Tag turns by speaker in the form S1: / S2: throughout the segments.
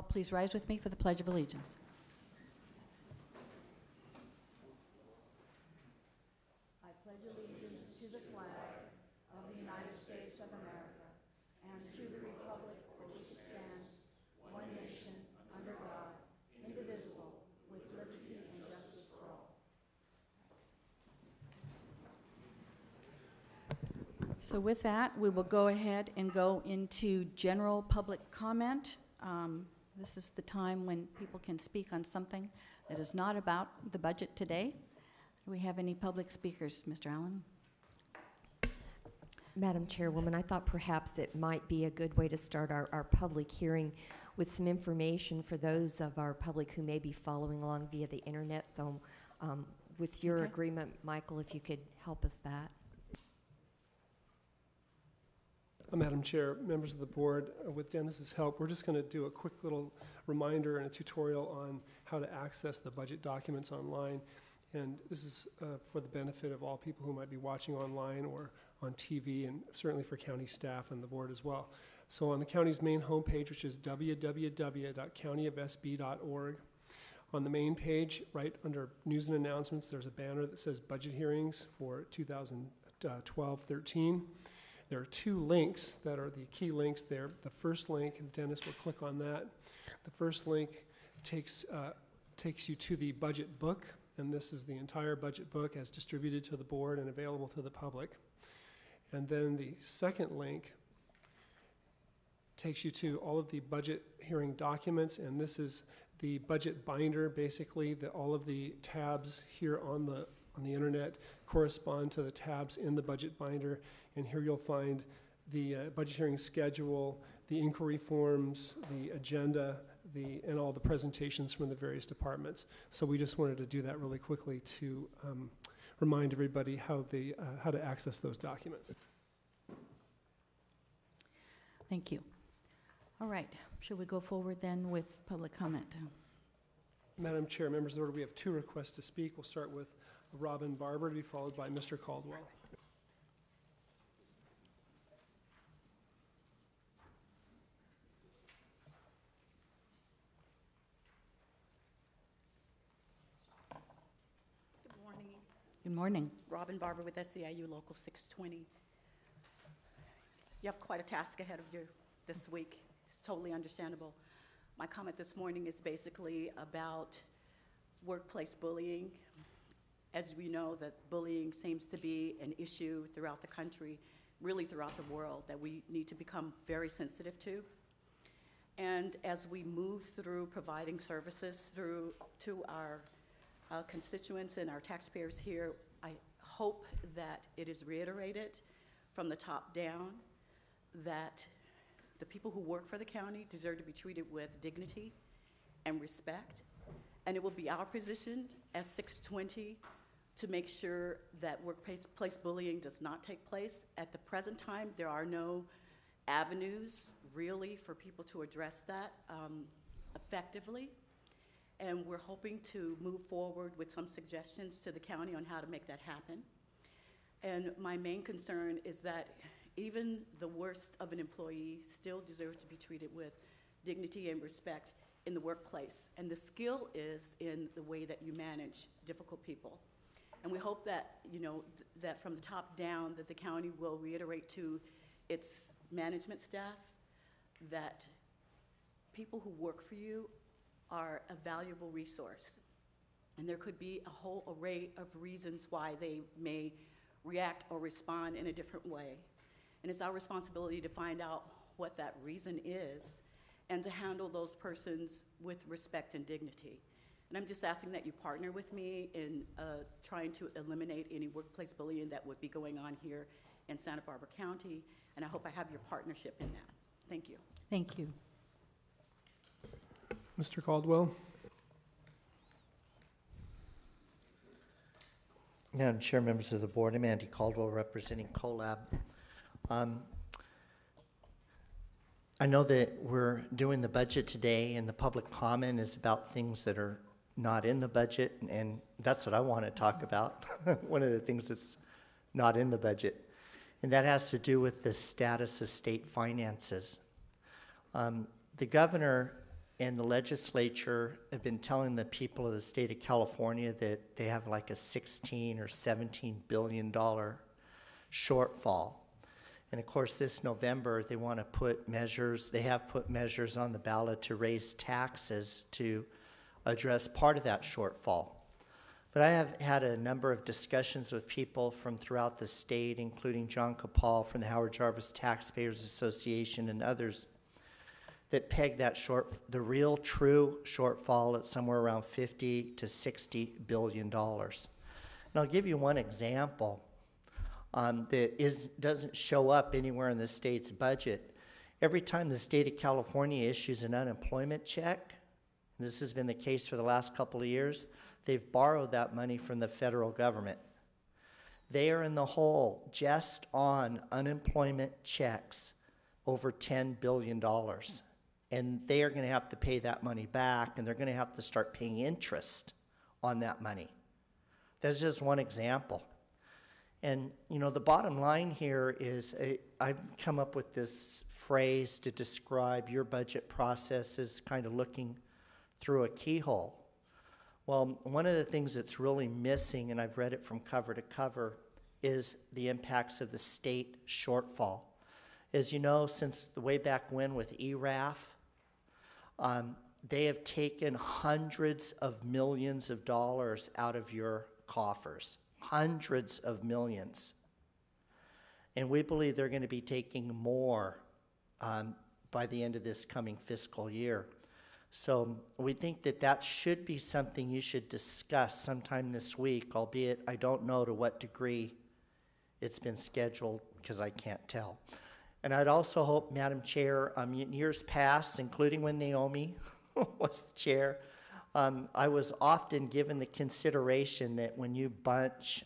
S1: Please rise with me for the Pledge of Allegiance. I pledge allegiance to the flag of the United States of America and to the republic for which it stands, one nation, under God, indivisible, with liberty and justice for all. So with that, we will go ahead and go into general public comment. This is the time when people can speak on something that is not about the budget today. Do we have any public speakers, Mr. Allen?
S2: Madam Chairwoman, I thought perhaps it might be a good way to start our public hearing with some information for those of our public who may be following along via the internet. So with your agreement, Michael, if you could help us that.
S3: Madam Chair, members of the board, with Dennis's help, we're just going to do a quick little reminder and a tutorial on how to access the budget documents online. And this is for the benefit of all people who might be watching online or on TV, and certainly for county staff and the board as well. So on the county's main homepage, which is www.countyofsb.org, on the main page, right under news and announcements, there's a banner that says budget hearings for 2012-13. There are two links that are the key links there. The first link, and Dennis will click on that. The first link takes you to the budget book, and this is the entire budget book as distributed to the board and available to the public. And then the second link takes you to all of the budget hearing documents, and this is the budget binder. Basically, all of the tabs here on the internet correspond to the tabs in the budget binder, and here you'll find the budget hearing schedule, the inquiry forms, the agenda, and all the presentations from the various departments. So we just wanted to do that really quickly to remind everybody how to access those documents.
S1: Thank you. All right, should we go forward then with public comment?
S3: Madam Chair, members of the board, we have two requests to speak. We'll start with Robin Barber, to be followed by Mr. Caldwell.
S4: Good morning.
S1: Good morning.
S4: Robin Barber with SEIU Local 620. You have quite a task ahead of you this week. It's totally understandable. My comment this morning is basically about workplace bullying. As we know, that bullying seems to be an issue throughout the country, really throughout the world, that we need to become very sensitive to. And as we move through providing services to our constituents and our taxpayers here, I hope that it is reiterated from the top down that the people who work for the county deserve to be treated with dignity and respect. And it will be our position as 620 to make sure that workplace bullying does not take place. At the present time, there are no avenues really for people to address that effectively. And we're hoping to move forward with some suggestions to the county on how to make that happen. And my main concern is that even the worst of an employee still deserves to be treated with dignity and respect in the workplace. And the skill is in the way that you manage difficult people. And we hope that, that from the top down, that the county will reiterate to its management staff that people who work for you are a valuable resource. And there could be a whole array of reasons why they may react or respond in a different way. And it's our responsibility to find out what that reason is and to handle those persons with respect and dignity. And I'm just asking that you partner with me in trying to eliminate any workplace bullying that would be going on here in Santa Barbara County, and I hope I have your partnership in that. Thank you.
S1: Thank you.
S3: Mr. Caldwell.
S5: Madam Chair, members of the board, I'm Andy Caldwell representing CoLab. I know that we're doing the budget today, and the public comment is about things that are not in the budget, and that's what I want to talk about. One of the things that's not in the budget, and that has to do with the status of state finances. The governor and the legislature have been telling the people of the state of California that they have like a 16 or 17 billion dollar shortfall. And of course, this November, they want to put measures, they have put measures on the ballot to raise taxes to address part of that shortfall. But I have had a number of discussions with people from throughout the state, including John Capal from the Howard Jarvis Taxpayers Association and others, that peg that the real true shortfall at somewhere around $50 to $60 billion. And I'll give you one example that doesn't show up anywhere in the state's budget. Every time the state of California issues an unemployment check, and this has been the case for the last couple of years, they've borrowed that money from the federal government. They are in the hole just on unemployment checks over $10 billion. And they are going to have to pay that money back, and they're going to have to start paying interest on that money. That's just one example. And, you know, the bottom line here is I've come up with this phrase to describe your budget process as kind of looking through a keyhole. Well, one of the things that's really missing, and I've read it from cover to cover, is the impacts of the state shortfall. As you know, since the way back when with ERAF, they have taken hundreds of millions of dollars out of your coffers, hundreds of millions. And we believe they're going to be taking more by the end of this coming fiscal year. So we think that that should be something you should discuss sometime this week, albeit I don't know to what degree it's been scheduled because I can't tell. And I'd also hope, Madam Chair, in years past, including when Naomi was the chair, I was often given the consideration that when you bunch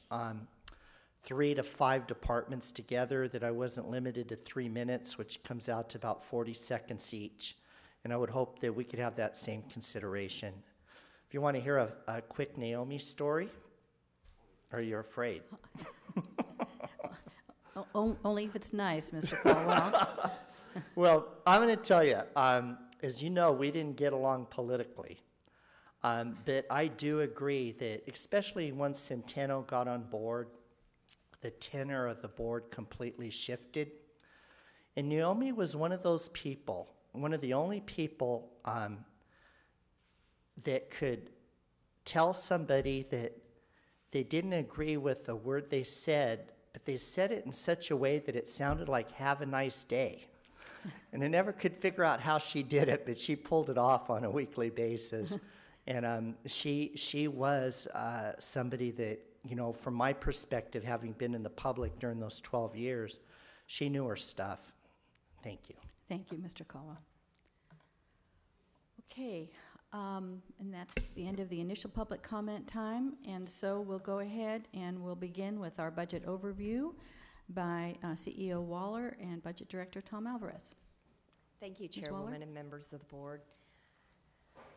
S5: 3 to 5 departments together, that I wasn't limited to 3 minutes, which comes out to about 40 seconds each. And I would hope that we could have that same consideration. If you want to hear a quick Naomi story, or you're afraid?
S1: Only if it's nice, Mr. Caldwell.
S5: Well, I'm going to tell you, as you know, we didn't get along politically. But I do agree that, especially once Centeno got on board, the tenor of the board completely shifted. And Naomi was one of those people, one of the only people that could tell somebody that they didn't agree with the word they said, but they said it in such a way that it sounded like "have a nice day." And I never could figure out how she did it, but she pulled it off on a weekly basis. And she was somebody that, you know, from my perspective, having been in the public during those 12 years, she knew her stuff. Thank you.
S1: Thank you, Mr. Caldwell. Okay, and that's the end of the initial public comment time. And so we'll go ahead and we'll begin with our budget overview by CEO Waller and Budget Director Tom Alvarez.
S2: Thank you,
S1: Ms. Waller?
S2: Chairwoman and members of the board.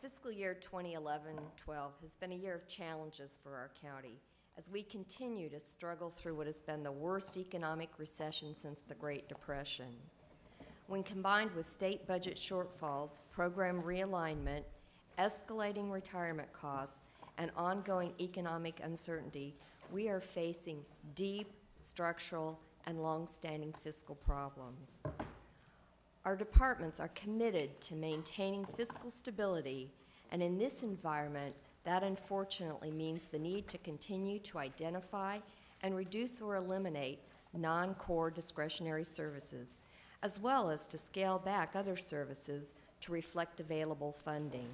S2: Fiscal year 2011-12 has been a year of challenges for our county as we continue to struggle through what has been the worst economic recession since the Great Depression. When combined with state budget shortfalls, program realignment, escalating retirement costs, and ongoing economic uncertainty, we are facing deep structural and long-standing fiscal problems. Our departments are committed to maintaining fiscal stability, and in this environment, that unfortunately means the need to continue to identify and reduce or eliminate non-core discretionary services, as well as to scale back other services to reflect available funding.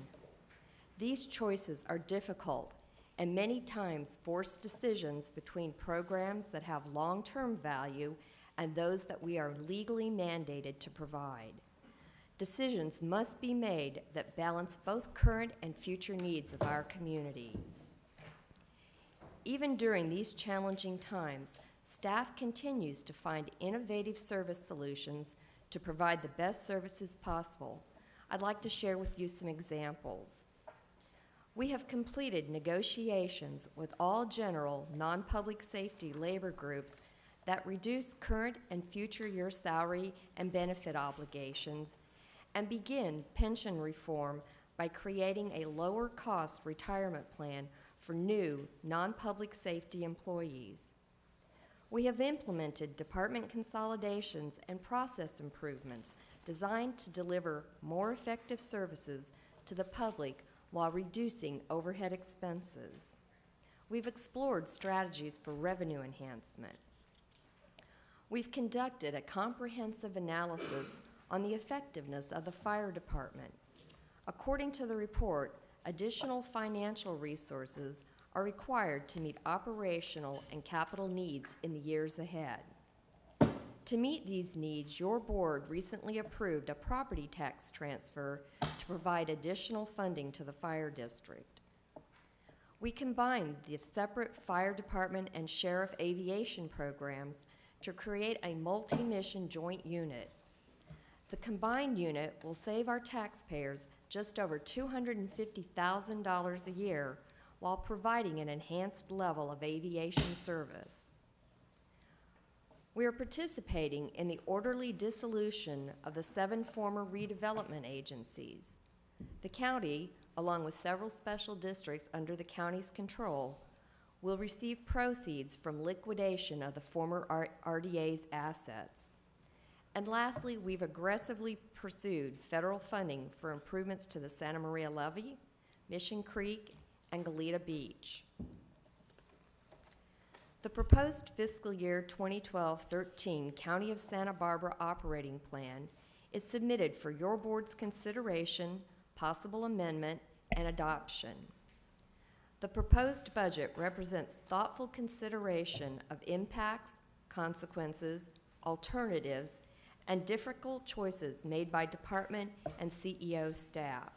S2: These choices are difficult and many times force decisions between programs that have long-term value and those that we are legally mandated to provide. Decisions must be made that balance both current and future needs of our community. Even during these challenging times, staff continues to find innovative service solutions to provide the best services possible. I'd like to share with you some examples. We have completed negotiations with all general non-public safety labor groups that reduce current and future year salary and benefit obligations and begin pension reform by creating a lower-cost retirement plan for new non-public safety employees. We have implemented department consolidations and process improvements designed to deliver more effective services to the public while reducing overhead expenses. We've explored strategies for revenue enhancement. We've conducted a comprehensive analysis on the effectiveness of the fire department. According to the report, additional financial resources are required to meet operational and capital needs in the years ahead. To meet these needs, your board recently approved a property tax transfer to provide additional funding to the fire district. We combined the separate fire department and sheriff aviation programs to create a multi-mission joint unit. The combined unit will save our taxpayers just over $250,000 a year while providing an enhanced level of aviation service. We are participating in the orderly dissolution of the 7 former redevelopment agencies. The county, along with several special districts under the county's control, will receive proceeds from liquidation of the former RDA's assets. And lastly, we've aggressively pursued federal funding for improvements to the Santa Maria Levee, Mission Creek, and Goleta Beach. The proposed fiscal year 2012-13 County of Santa Barbara operating plan is submitted for your board's consideration, possible amendment, and adoption. The proposed budget represents thoughtful consideration of impacts, consequences, alternatives, and difficult choices made by department and CEO staff.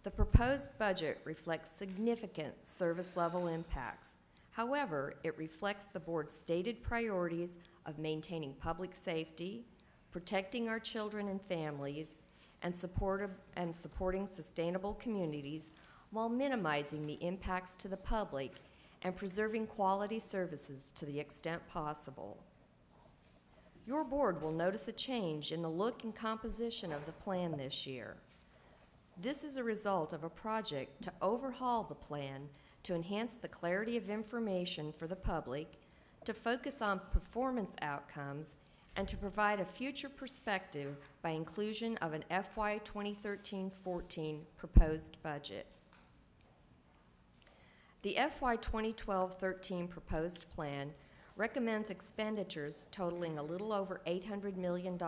S2: The proposed budget reflects significant service level impacts. However, it reflects the board's stated priorities of maintaining public safety, protecting our children and families, and supporting sustainable communities while minimizing the impacts to the public and preserving quality services to the extent possible. Your board will notice a change in the look and composition of the plan this year. This is a result of a project to overhaul the plan to enhance the clarity of information for the public, to focus on performance outcomes, and to provide a future perspective by inclusion of an FY 2013-14 proposed budget. The FY 2012-13 proposed plan recommends expenditures totaling a little over $800 million.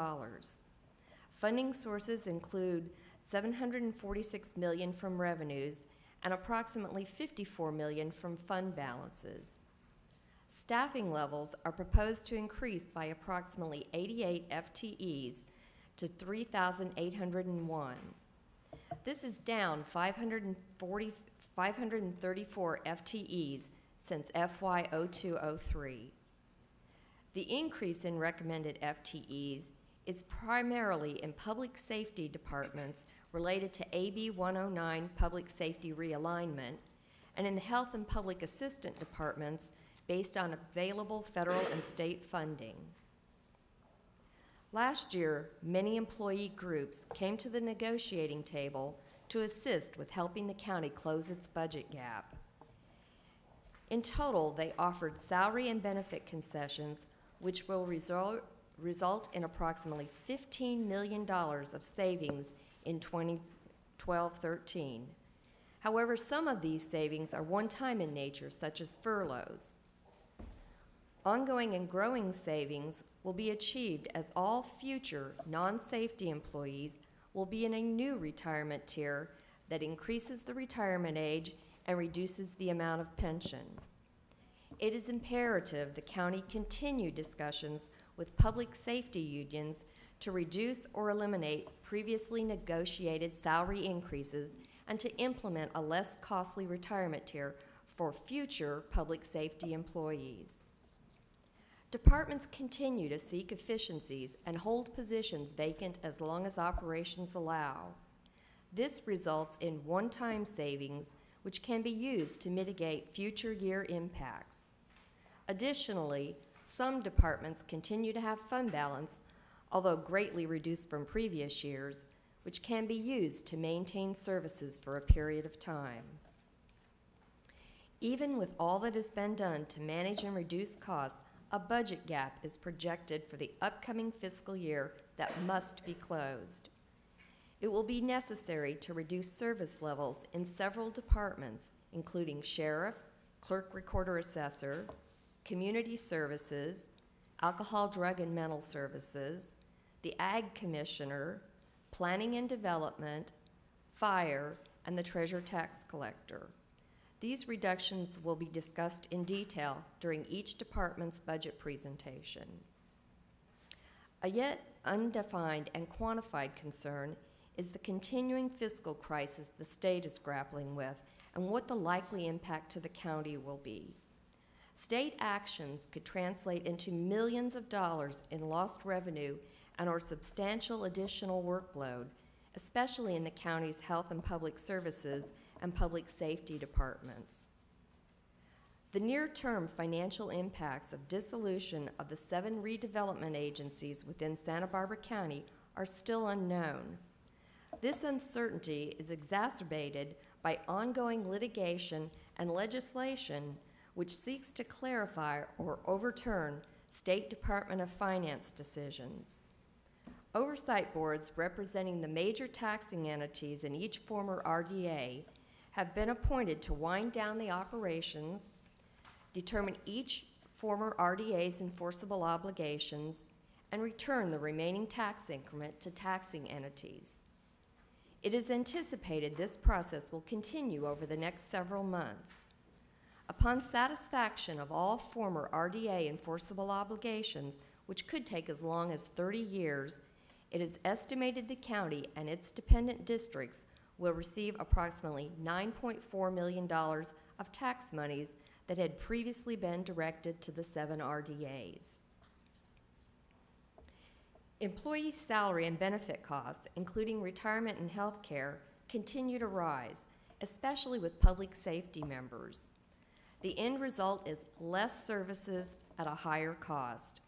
S2: Funding sources include $746 million from revenues and approximately $54 million from fund balances. Staffing levels are proposed to increase by approximately 88 FTEs to 3,801. This is down 534 FTEs since FY 02-03. The increase in recommended FTEs is primarily in public safety departments related to AB 109 public safety realignment, and in the health and public assistant departments based on available federal and state funding. Last year, many employee groups came to the negotiating table to assist with helping the county close its budget gap. In total, they offered salary and benefit concessions, which will result in approximately $15 million of savings in 2012-13. However, some of these savings are one-time in nature, such as furloughs. Ongoing and growing savings will be achieved as all future non-safety employees will be in a new retirement tier that increases the retirement age and reduces the amount of pension. It is imperative the county continue discussions with public safety unions to reduce or eliminate previously negotiated salary increases and to implement a less costly retirement tier for future public safety employees. Departments continue to seek efficiencies and hold positions vacant as long as operations allow. This results in one-time savings which can be used to mitigate future year impacts. Additionally, some departments continue to have fund balance although greatly reduced from previous years, which can be used to maintain services for a period of time. Even with all that has been done to manage and reduce costs, a budget gap is projected for the upcoming fiscal year that must be closed. It will be necessary to reduce service levels in several departments, including sheriff, clerk recorder assessor, community services, alcohol, drug, and mental services, the ag commissioner, planning and development, fire, and the treasurer tax collector. These reductions will be discussed in detail during each department's budget presentation. A yet undefined and quantified concern is the continuing fiscal crisis the state is grappling with and what the likely impact to the county will be. State actions could translate into millions of dollars in lost revenue and or substantial additional workload, especially in the county's health and public services and public safety departments. The near-term financial impacts of dissolution of the 7 redevelopment agencies within Santa Barbara County are still unknown. This uncertainty is exacerbated by ongoing litigation and legislation which seeks to clarify or overturn State Department of Finance decisions. Oversight boards representing the major taxing entities in each former RDA have been appointed to wind down the operations, determine each former RDA's enforceable obligations, and return the remaining tax increment to taxing entities. It is anticipated this process will continue over the next several months. Upon satisfaction of all former RDA enforceable obligations, which could take as long as 30 years, it is estimated the county and its dependent districts will receive approximately $9.4 million of tax monies that had previously been directed to the 7 RDAs. Employee salary and benefit costs, including retirement and health care, continue to rise, especially with public safety members. The end result is less services at a higher cost.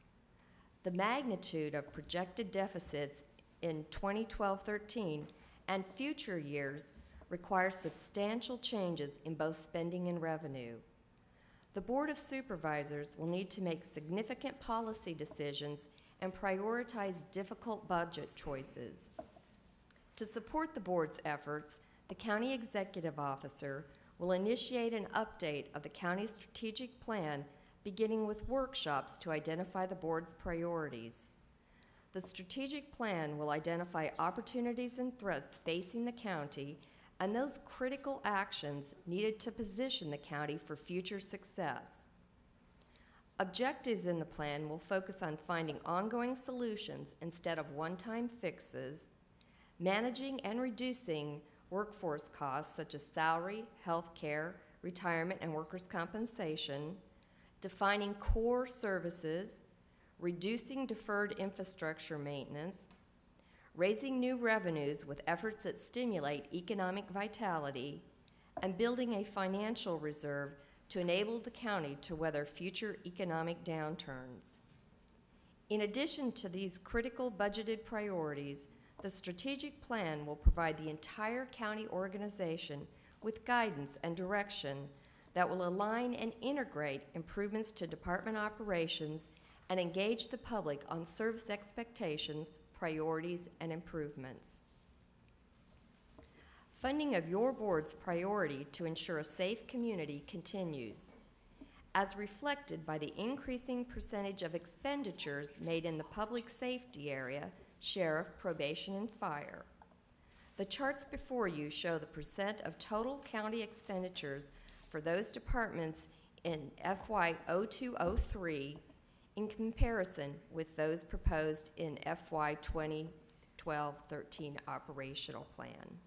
S2: The magnitude of projected deficits in 2012-13 and future years requires substantial changes in both spending and revenue. The Board of Supervisors will need to make significant policy decisions and prioritize difficult budget choices. To support the board's efforts, the County Executive Officer will initiate an update of the county's strategic plan, beginning with workshops to identify the board's priorities. The strategic plan will identify opportunities and threats facing the county and those critical actions needed to position the county for future success. Objectives in the plan will focus on finding ongoing solutions instead of one-time fixes, managing and reducing workforce costs such as salary, health care, retirement, and workers' compensation, defining core services, reducing deferred infrastructure maintenance, raising new revenues with efforts that stimulate economic vitality, and building a financial reserve to enable the county to weather future economic downturns. In addition to these critical budgeted priorities, the strategic plan will provide the entire county organization with guidance and direction that will align and integrate improvements to department operations and engage the public on service expectations, priorities, and improvements. Funding of your board's priority to ensure a safe community continues, as reflected by the increasing percentage of expenditures made in the public safety area, sheriff, probation, and fire. The charts before you show the percent of total county expenditures for those departments in FY 02-03 in comparison with those proposed in FY 2012-13 operational plan.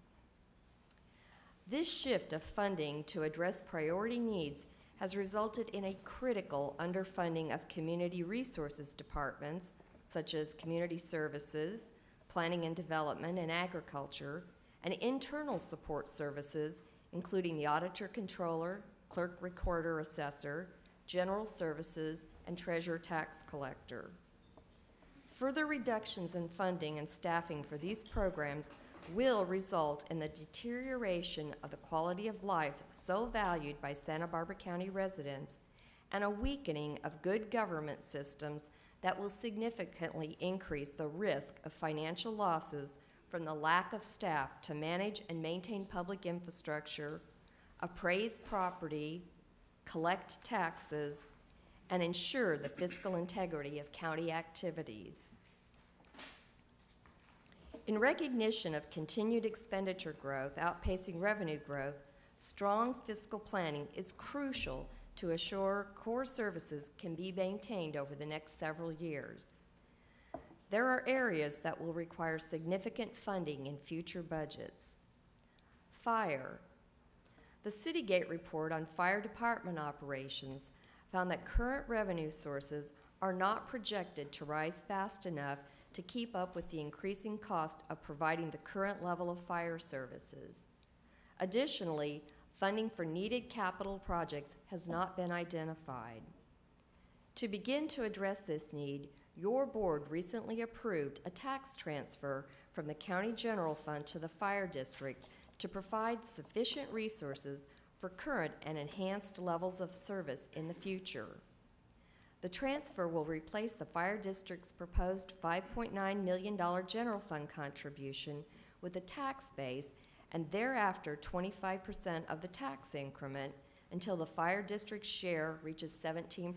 S2: This shift of funding to address priority needs has resulted in a critical underfunding of community resources departments such as community services, planning and development, and agriculture, and internal support services including the auditor controller, clerk recorder assessor, general services, and treasurer tax collector. Further reductions in funding and staffing for these programs will result in the deterioration of the quality of life so valued by Santa Barbara County residents and a weakening of good government systems that will significantly increase the risk of financial losses from the lack of staff to manage and maintain public infrastructure, appraise property, collect taxes, and ensure the fiscal integrity of county activities. In recognition of continued expenditure growth outpacing revenue growth, strong fiscal planning is crucial to assure core services can be maintained over the next several years. There are areas that will require significant funding in future budgets. Fire. The Citygate report on fire department operations found that current revenue sources are not projected to rise fast enough to keep up with the increasing cost of providing the current level of fire services. Additionally, funding for needed capital projects has not been identified. To begin to address this need, your board recently approved a tax transfer from the County General Fund to the Fire District to provide sufficient resources for current and enhanced levels of service in the future. The transfer will replace the Fire District's proposed $5.9 million general fund contribution with a tax base and thereafter 25% of the tax increment until the Fire District's share reaches 17%.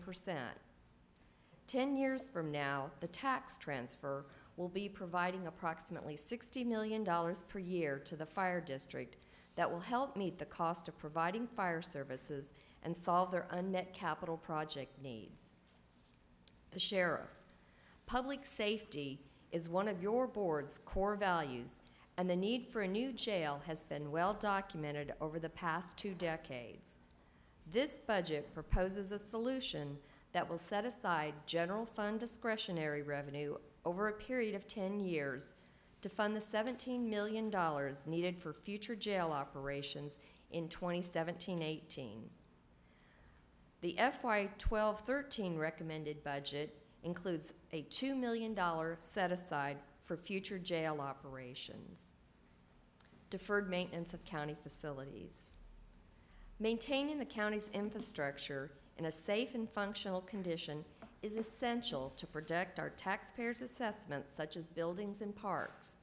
S2: 10 years from now, the tax transfer will be providing approximately $60 million per year to the Fire District that will help meet the cost of providing fire services and solve their unmet capital project needs. The Sheriff. Public safety is one of your board's core values, and the need for a new jail has been well documented over the past 2 decades. This budget proposes a solution that will set aside general fund discretionary revenue over a period of 10 years to fund the $17 million needed for future jail operations in 2017-18. The FY 12-13 recommended budget includes a $2 million set-aside for future jail operations. Deferred maintenance of county facilities. Maintaining the county's infrastructure in a safe and functional condition is essential to protect our taxpayers' assessments such as buildings and parks.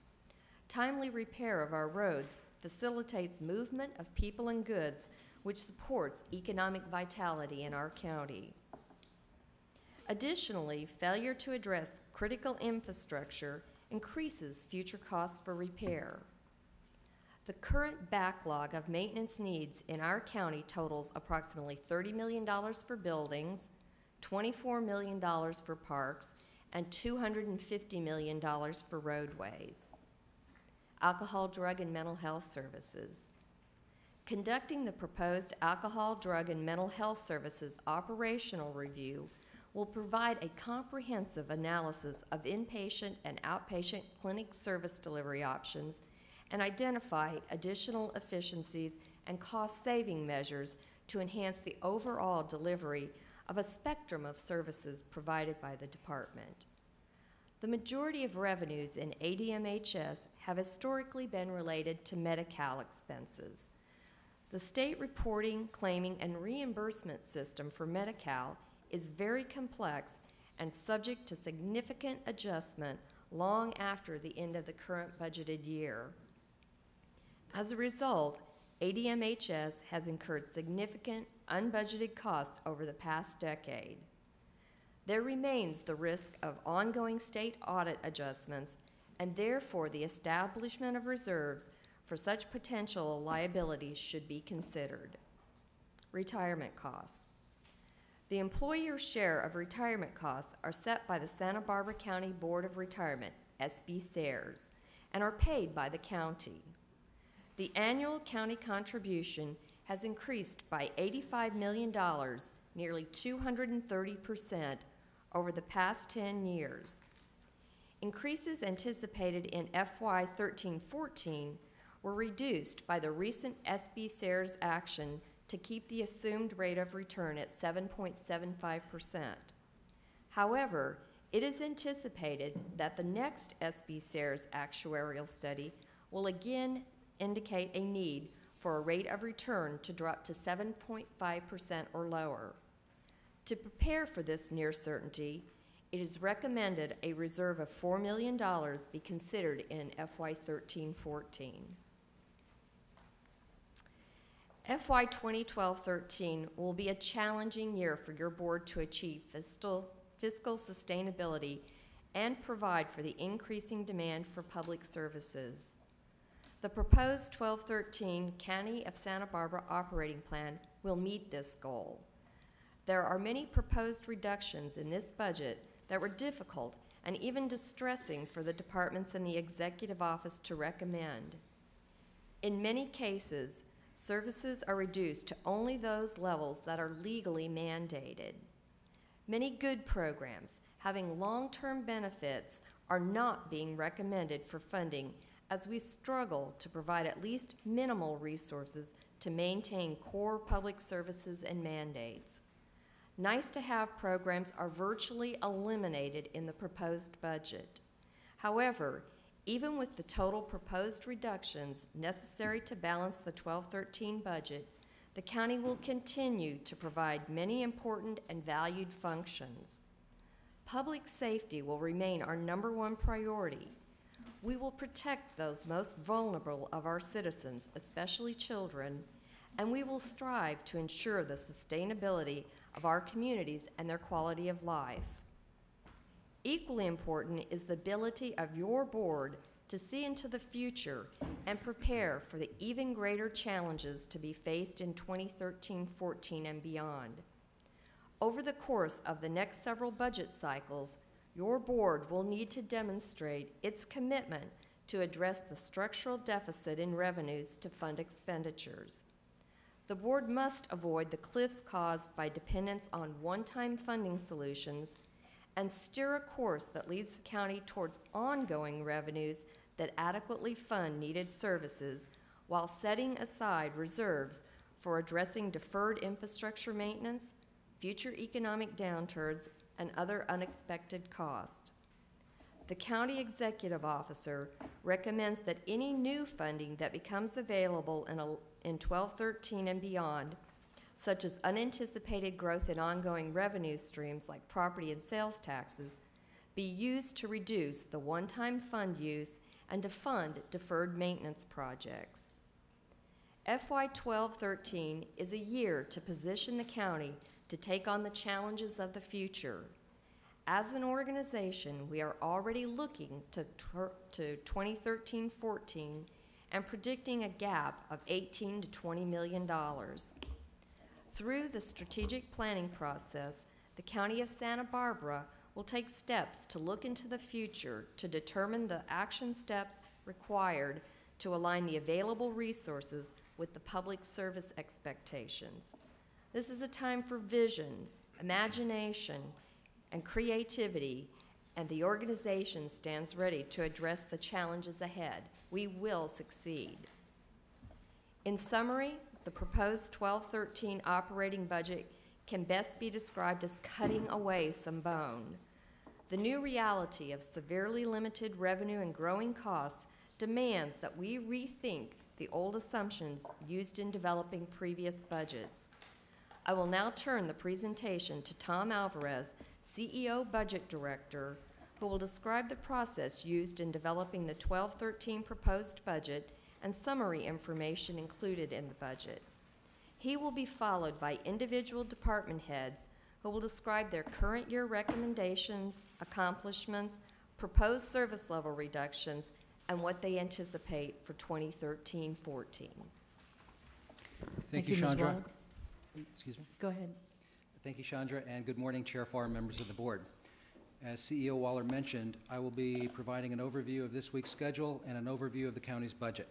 S2: Timely repair of our roads facilitates movement of people and goods, which supports economic vitality in our county. Additionally, failure to address critical infrastructure increases future costs for repair. The current backlog of maintenance needs in our county totals approximately $30 million for buildings, $24 million for parks, and $250 million for roadways. Alcohol, drug, and mental health services. Conducting the proposed alcohol, drug, and mental health services operational review will provide a comprehensive analysis of inpatient and outpatient clinic service delivery options and identify additional efficiencies and cost-saving measures to enhance the overall delivery of a spectrum of services provided by the department. The majority of revenues in ADMHS have historically been related to Medi-Cal expenses. The state reporting, claiming, and reimbursement system for Medi-Cal is very complex and subject to significant adjustment long after the end of the current budgeted year. As a result, ADMHS has incurred significant unbudgeted costs over the past decade. There remains the risk of ongoing state audit adjustments and therefore the establishment of reserves for such potential liabilities should be considered. Retirement costs. The employer's share of retirement costs are set by the Santa Barbara County Board of Retirement, SB-SARES, and are paid by the county. The annual county contribution has increased by $85 million, nearly 230% over the past 10 years. Increases anticipated in FY 13-14 were reduced by the recent SB-SARES action to keep the assumed rate of return at 7.75%. However, It is anticipated that the next SB SARES actuarial study will again indicate a need for a rate of return to drop to 7.5% or lower. To prepare for this near certainty, it is recommended a reserve of $4 million be considered in FY 13-14. FY 2012-13 will be a challenging year for your board to achieve fiscal sustainability and provide for the increasing demand for public services. The proposed 12-13 County of Santa Barbara operating plan will meet this goal. There are many proposed reductions in this budget that were difficult and even distressing for the departments and the executive office to recommend. In many cases, services are reduced to only those levels that are legally mandated. Many good programs having long-term benefits are not being recommended for funding as we struggle to provide at least minimal resources to maintain core public services and mandates. Nice-to-have programs are virtually eliminated in the proposed budget. However, even with the total proposed reductions necessary to balance the 12-13 budget, the county will continue to provide many important and valued functions. Public safety will remain our #1 priority. We will protect those most vulnerable of our citizens, especially children, and we will strive to ensure the sustainability of our communities and their quality of life. Equally important is the ability of your board to see into the future and prepare for the even greater challenges to be faced in 2013-14 and beyond. Over the course of the next several budget cycles, your board will need to demonstrate its commitment to address the structural deficit in revenues to fund expenditures. The board must avoid the cliffs caused by dependence on one-time funding solutions and steer a course that leads the county towards ongoing revenues that adequately fund needed services while setting aside reserves for addressing deferred infrastructure maintenance, future economic downturns, and other unexpected costs. The county executive officer recommends that any new funding that becomes available in 12-13 and beyond, such as unanticipated growth in ongoing revenue streams like property and sales taxes, be used to reduce the one-time fund use and to fund deferred maintenance projects. FY 12-13 is a year to position the county to take on the challenges of the future. As an organization, we are already looking to 2013-14 and predicting a gap of $18 to $20 million. Through the strategic planning process, the County of Santa Barbara will take steps to look into the future to determine the action steps required to align the available resources with the public service expectations. This is a time for vision, imagination, and creativity, and the organization stands ready to address the challenges ahead. We will succeed. In summary, the proposed 12-13 operating budget can best be described as cutting away some bone. The new reality of severely limited revenue and growing costs demands that we rethink the old assumptions used in developing previous budgets. I will now turn the presentation to Tom Alvarez, CEO Budget Director, who will describe the process used in developing the 12-13 proposed budget and summary information included in the budget. He will be followed by individual department heads who will describe their current year recommendations, accomplishments, proposed service level reductions, and what they anticipate for 2013-14.
S6: Thank you,
S1: Ms.
S6: Chandra.
S1: Wallach.
S6: Excuse me.
S1: Go ahead.
S6: Thank you, Chandra, and good morning, Chair Farr, members of the board. As CEO Waller mentioned, I will be providing an overview of this week's schedule and an overview of the county's budget.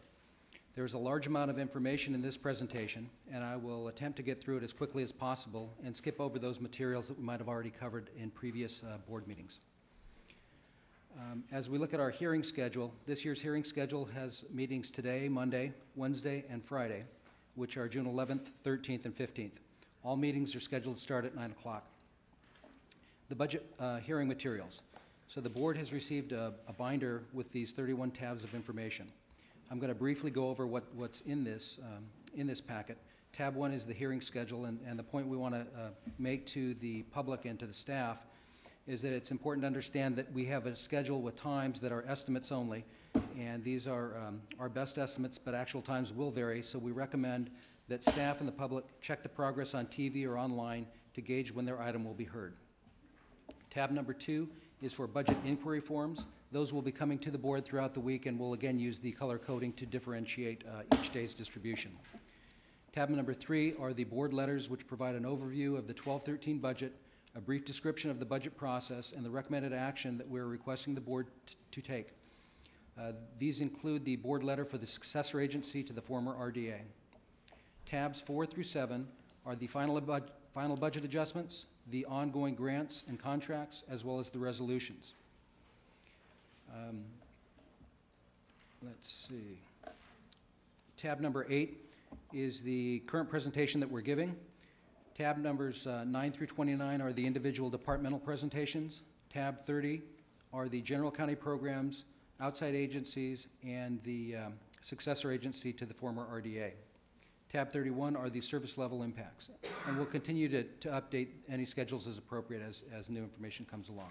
S6: There is a large amount of information in this presentation, and I will attempt to get through it as quickly as possible and skip over those materials that we might have already covered in previous board meetings. As we look at our hearing schedule, this year's hearing schedule has meetings today, Monday, Wednesday, and Friday, which are June 11th, 13th, and 15th. All meetings are scheduled to start at 9 o'clock. The budget hearing materials. So the board has received a binder with these 31 tabs of information. I'm going to briefly go over what's in this packet. Tab 1 is the hearing schedule, and the point we want to make to the public and to the staff is that it's important to understand that we have a schedule with times that are estimates only, and these are our best estimates, but actual times will vary, so we recommend that staff and the public check the progress on TV or online to gauge when their item will be heard. Tab number 2 is for budget inquiry forms. Those will be coming to the board throughout the week, and we'll again use the color coding to differentiate each day's distribution. Tab number 3 are the board letters, which provide an overview of the 12-13 budget, a brief description of the budget process, and the recommended action that we're requesting the board to take. These include the board letter for the successor agency to the former RDA. Tabs 4 through 7 are the final budget adjustments, the ongoing grants and contracts, as well as the resolutions. Let's see. Tab number 8 is the current presentation that we're giving. Tab numbers 9 through 29 are the individual departmental presentations. Tab 30 are the general county programs, outside agencies, and the successor agency to the former RDA. Tab 31 are the service level impacts. And we'll continue to update any schedules as appropriate as new information comes along.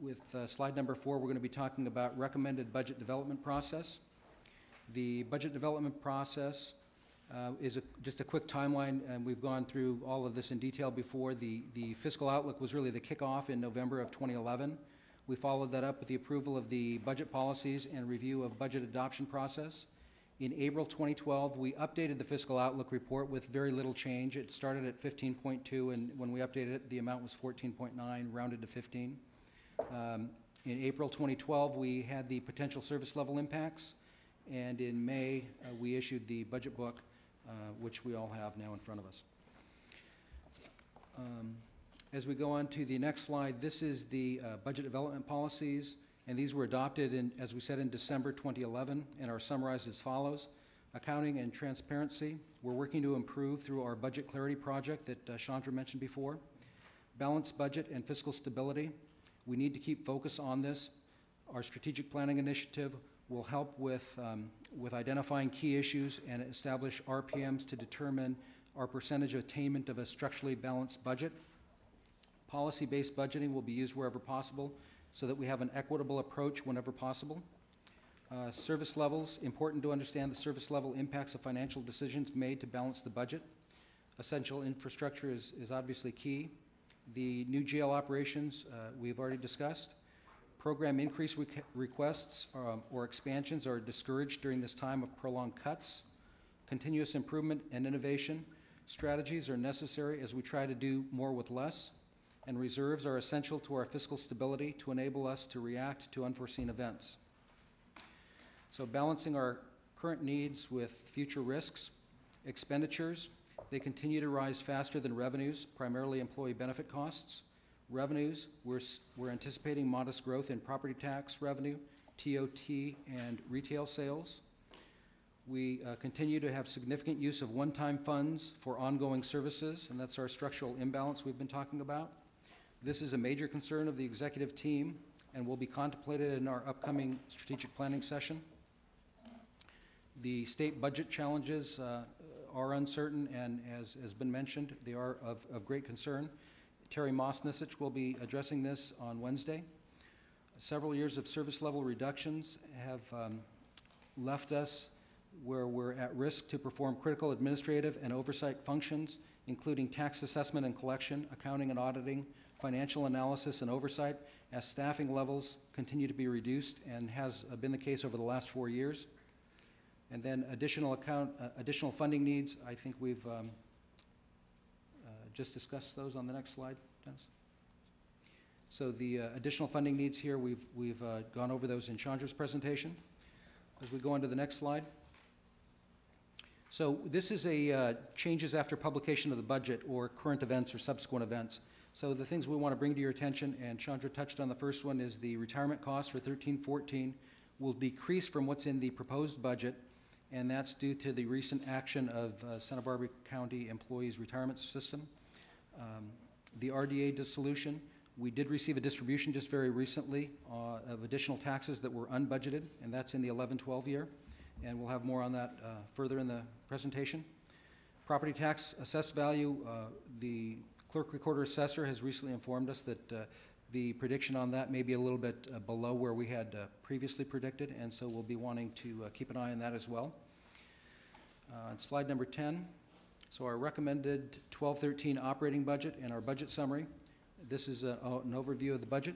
S6: With slide number 4, we're going to be talking about recommended budget development process. The budget development process is just a quick timeline, and we've gone through all of this in detail before. The fiscal outlook was really the kickoff in November of 2011. We followed that up with the approval of the budget policies and review of budget adoption process. In April 2012, we updated the fiscal outlook report with very little change. It started at 15.2, and when we updated it, the amount was 14.9, rounded to 15. In April 2012, we had the potential service level impacts, and in May, we issued the budget book, which we all have now in front of us. As we go on to the next slide, this is the budget development policies, and these were adopted, as we said, in December 2011, and are summarized as follows. Accounting and transparency, we're working to improve through our budget clarity project that Chandra mentioned before. Balanced budget and fiscal stability, we need to keep focus on this. Our strategic planning initiative will help with identifying key issues and establish RPMs to determine our percentage of attainment of a structurally balanced budget. Policy-based budgeting will be used wherever possible so that we have an equitable approach whenever possible. Service levels, important to understand the service level impacts of financial decisions made to balance the budget. Essential infrastructure is obviously key. The new jail operations we've already discussed. Program increase requests or expansions are discouraged during this time of prolonged cuts. Continuous improvement and innovation strategies are necessary as we try to do more with less. And reserves are essential to our fiscal stability to enable us to react to unforeseen events. So balancing our current needs with future risks. Expenditures, they continue to rise faster than revenues, primarily employee benefit costs. Revenues, we're anticipating modest growth in property tax revenue, TOT, and retail sales. We continue to have significant use of one-time funds for ongoing services, and that's our structural imbalance we've been talking about. This is a major concern of the executive team and will be contemplated in our upcoming strategic planning session. The state budget challenges are uncertain, and as has been mentioned, they are of great concern. Terry Mosnisich will be addressing this on Wednesday. Several years of service level reductions have left us where we're at risk to perform critical administrative and oversight functions, including tax assessment and collection, accounting and auditing, financial analysis and oversight, as staffing levels continue to be reduced and has been the case over the last 4 years. And then additional funding needs, I think we've just discussed those on the next slide, Dennis. So the additional funding needs here, we've gone over those in Chandra's presentation. As we go on to the next slide. So this is a changes after publication of the budget or current events or subsequent events. So the things we want to bring to your attention, and Chandra touched on the first one, is the retirement costs for 13-14 will decrease from what's in the proposed budget, and that's due to the recent action of Santa Barbara County Employees Retirement System. The RDA dissolution We did receive a distribution just very recently of additional taxes that were unbudgeted, and that's in the 11-12 year. And we'll have more on that further in the presentation. Property tax assessed value, the clerk recorder assessor has recently informed us that the prediction on that may be a little bit below where we had previously predicted, and so we'll be wanting to keep an eye on that as well. On slide number 10, so our recommended 12-13 operating budget and our budget summary. This is an overview of the budget.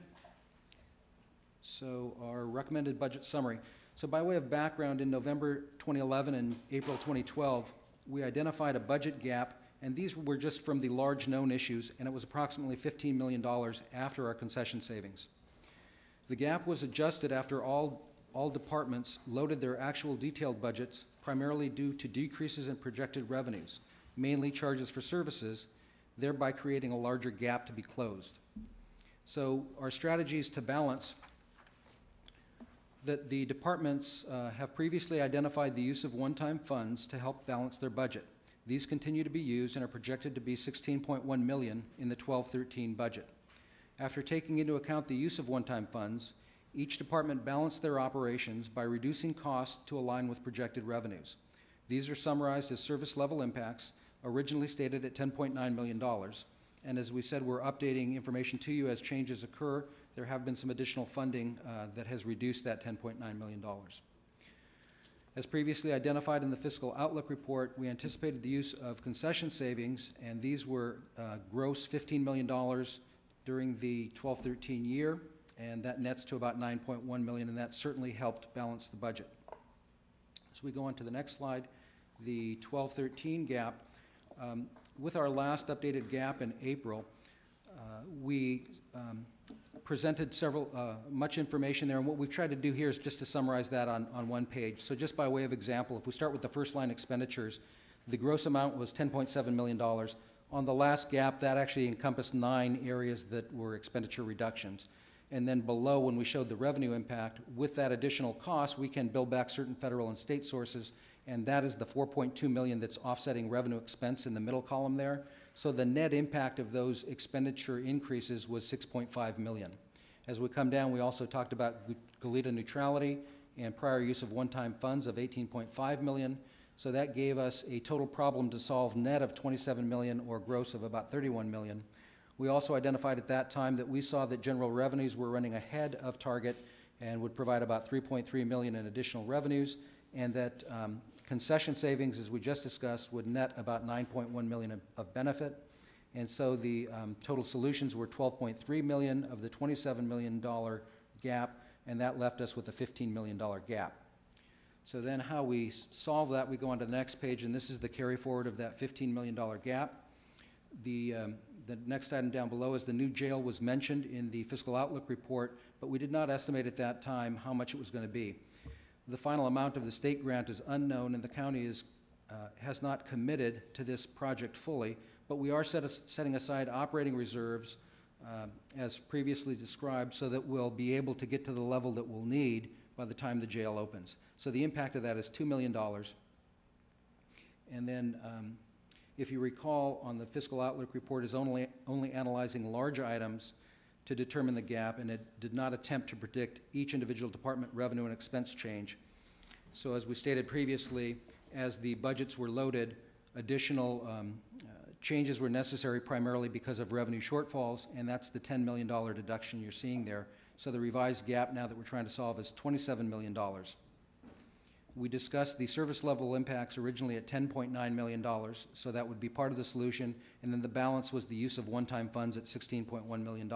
S6: So our recommended budget summary. So by way of background, in November 2011 and April 2012, we identified a budget gap, and these were just from the large known issues, and it was approximately $15 million after our concession savings. The gap was adjusted after all departments loaded their actual detailed budgets, primarily due to decreases in projected revenues, mainly charges for services, thereby creating a larger gap to be closed. So our strategy is to balance that the departments have previously identified the use of one-time funds to help balance their budget. These continue to be used and are projected to be $16.1 million in the 12-13 budget. After taking into account the use of one-time funds, each department balanced their operations by reducing costs to align with projected revenues. These are summarized as service level impacts, originally stated at $10.9 million. And as we said, we're updating information to you as changes occur. There have been some additional funding that has reduced that $10.9 million. As previously identified in the fiscal outlook report, we anticipated the use of concession savings, and these were gross $15 million during the 12-13 year, and that nets to about $9.1 million, and that certainly helped balance the budget. So we go on to the next slide, the 12-13 gap. With our last updated gap in April, we presented much information there, and what we've tried to do here is just to summarize that on one page. So just by way of example, if we start with the first line expenditures, the gross amount was $10.7 million. On the last gap, that actually encompassed 9 areas that were expenditure reductions. And then below, when we showed the revenue impact, with that additional cost, we can build back certain federal and state sources, and that is the $4.2 million that's offsetting revenue expense in the middle column there. So the net impact of those expenditure increases was $6.5 million. As we come down, we also talked about Goleta neutrality and prior use of one-time funds of $18.5 million. So that gave us a total problem to solve net of $27 million, or gross of about $31 million. We also identified at that time that we saw that general revenues were running ahead of target and would provide about $3.3 million in additional revenues, and that concession savings, as we just discussed, would net about $9.1 million of benefit. And so the total solutions were $12.3 million of the $27 million gap, and that left us with a $15 million gap. So then how we solve that, we go on to the next page, and this is the carry forward of that $15 million gap. The next item down below is the new jail was mentioned in the fiscal outlook report, but we did not estimate at that time how much it was going to be. The final amount of the state grant is unknown, and the county has not committed to this project fully, but we are setting aside operating reserves as previously described, so that we'll be able to get to the level that we'll need by the time the jail opens. So the impact of that is $2 million. And then if you recall, on the fiscal outlook report is only analyzing large items to determine the gap, and it did not attempt to predict each individual department revenue and expense change. So as we stated previously, as the budgets were loaded, additional changes were necessary primarily because of revenue shortfalls, and that's the $10 million deduction you're seeing there. So the revised gap now that we're trying to solve is $27 million. We discussed the service level impacts originally at $10.9 million, so that would be part of the solution, and then the balance was the use of one-time funds at $16.1 million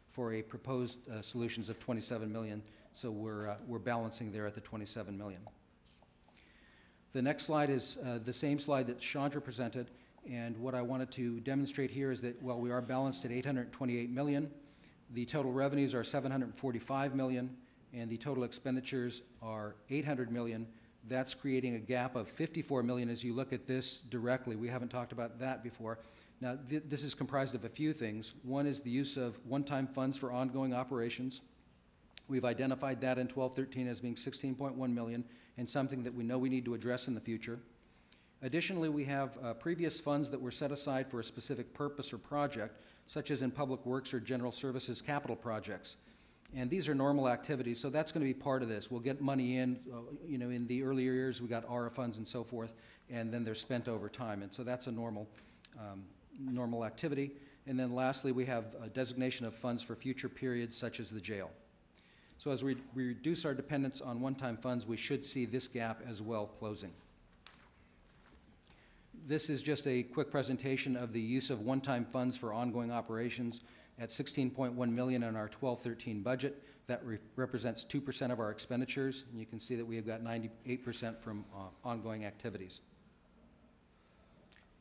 S6: for a proposed solutions of $27 million, so we're balancing there at the $27 million. The next slide is the same slide that Chandra presented, and what I wanted to demonstrate here is that while we are balanced at $828 million, the total revenues are $745 million, and the total expenditures are $800 million. That's creating a gap of $54 million as you look at this directly. We haven't talked about that before. Now, this is comprised of a few things. One is the use of one-time funds for ongoing operations. We've identified that in 12-13 as being $16.1 million, and something that we know we need to address in the future. Additionally, we have previous funds that were set aside for a specific purpose or project. such as in public works or general services capital projects. And these are normal activities, so that's going to be part of this. We'll get money in, in the earlier years, we got ARA funds and so forth, and then they're spent over time. And so that's a normal activity. And then lastly, we have a designation of funds for future periods, such as the jail. So as we reduce our dependence on one-time funds, we should see this gap as well closing. This is just a quick presentation of the use of one-time funds for ongoing operations at $16.1 million in our 12-13 budget. That represents 2% of our expenditures, and you can see that we have got 98% from ongoing activities.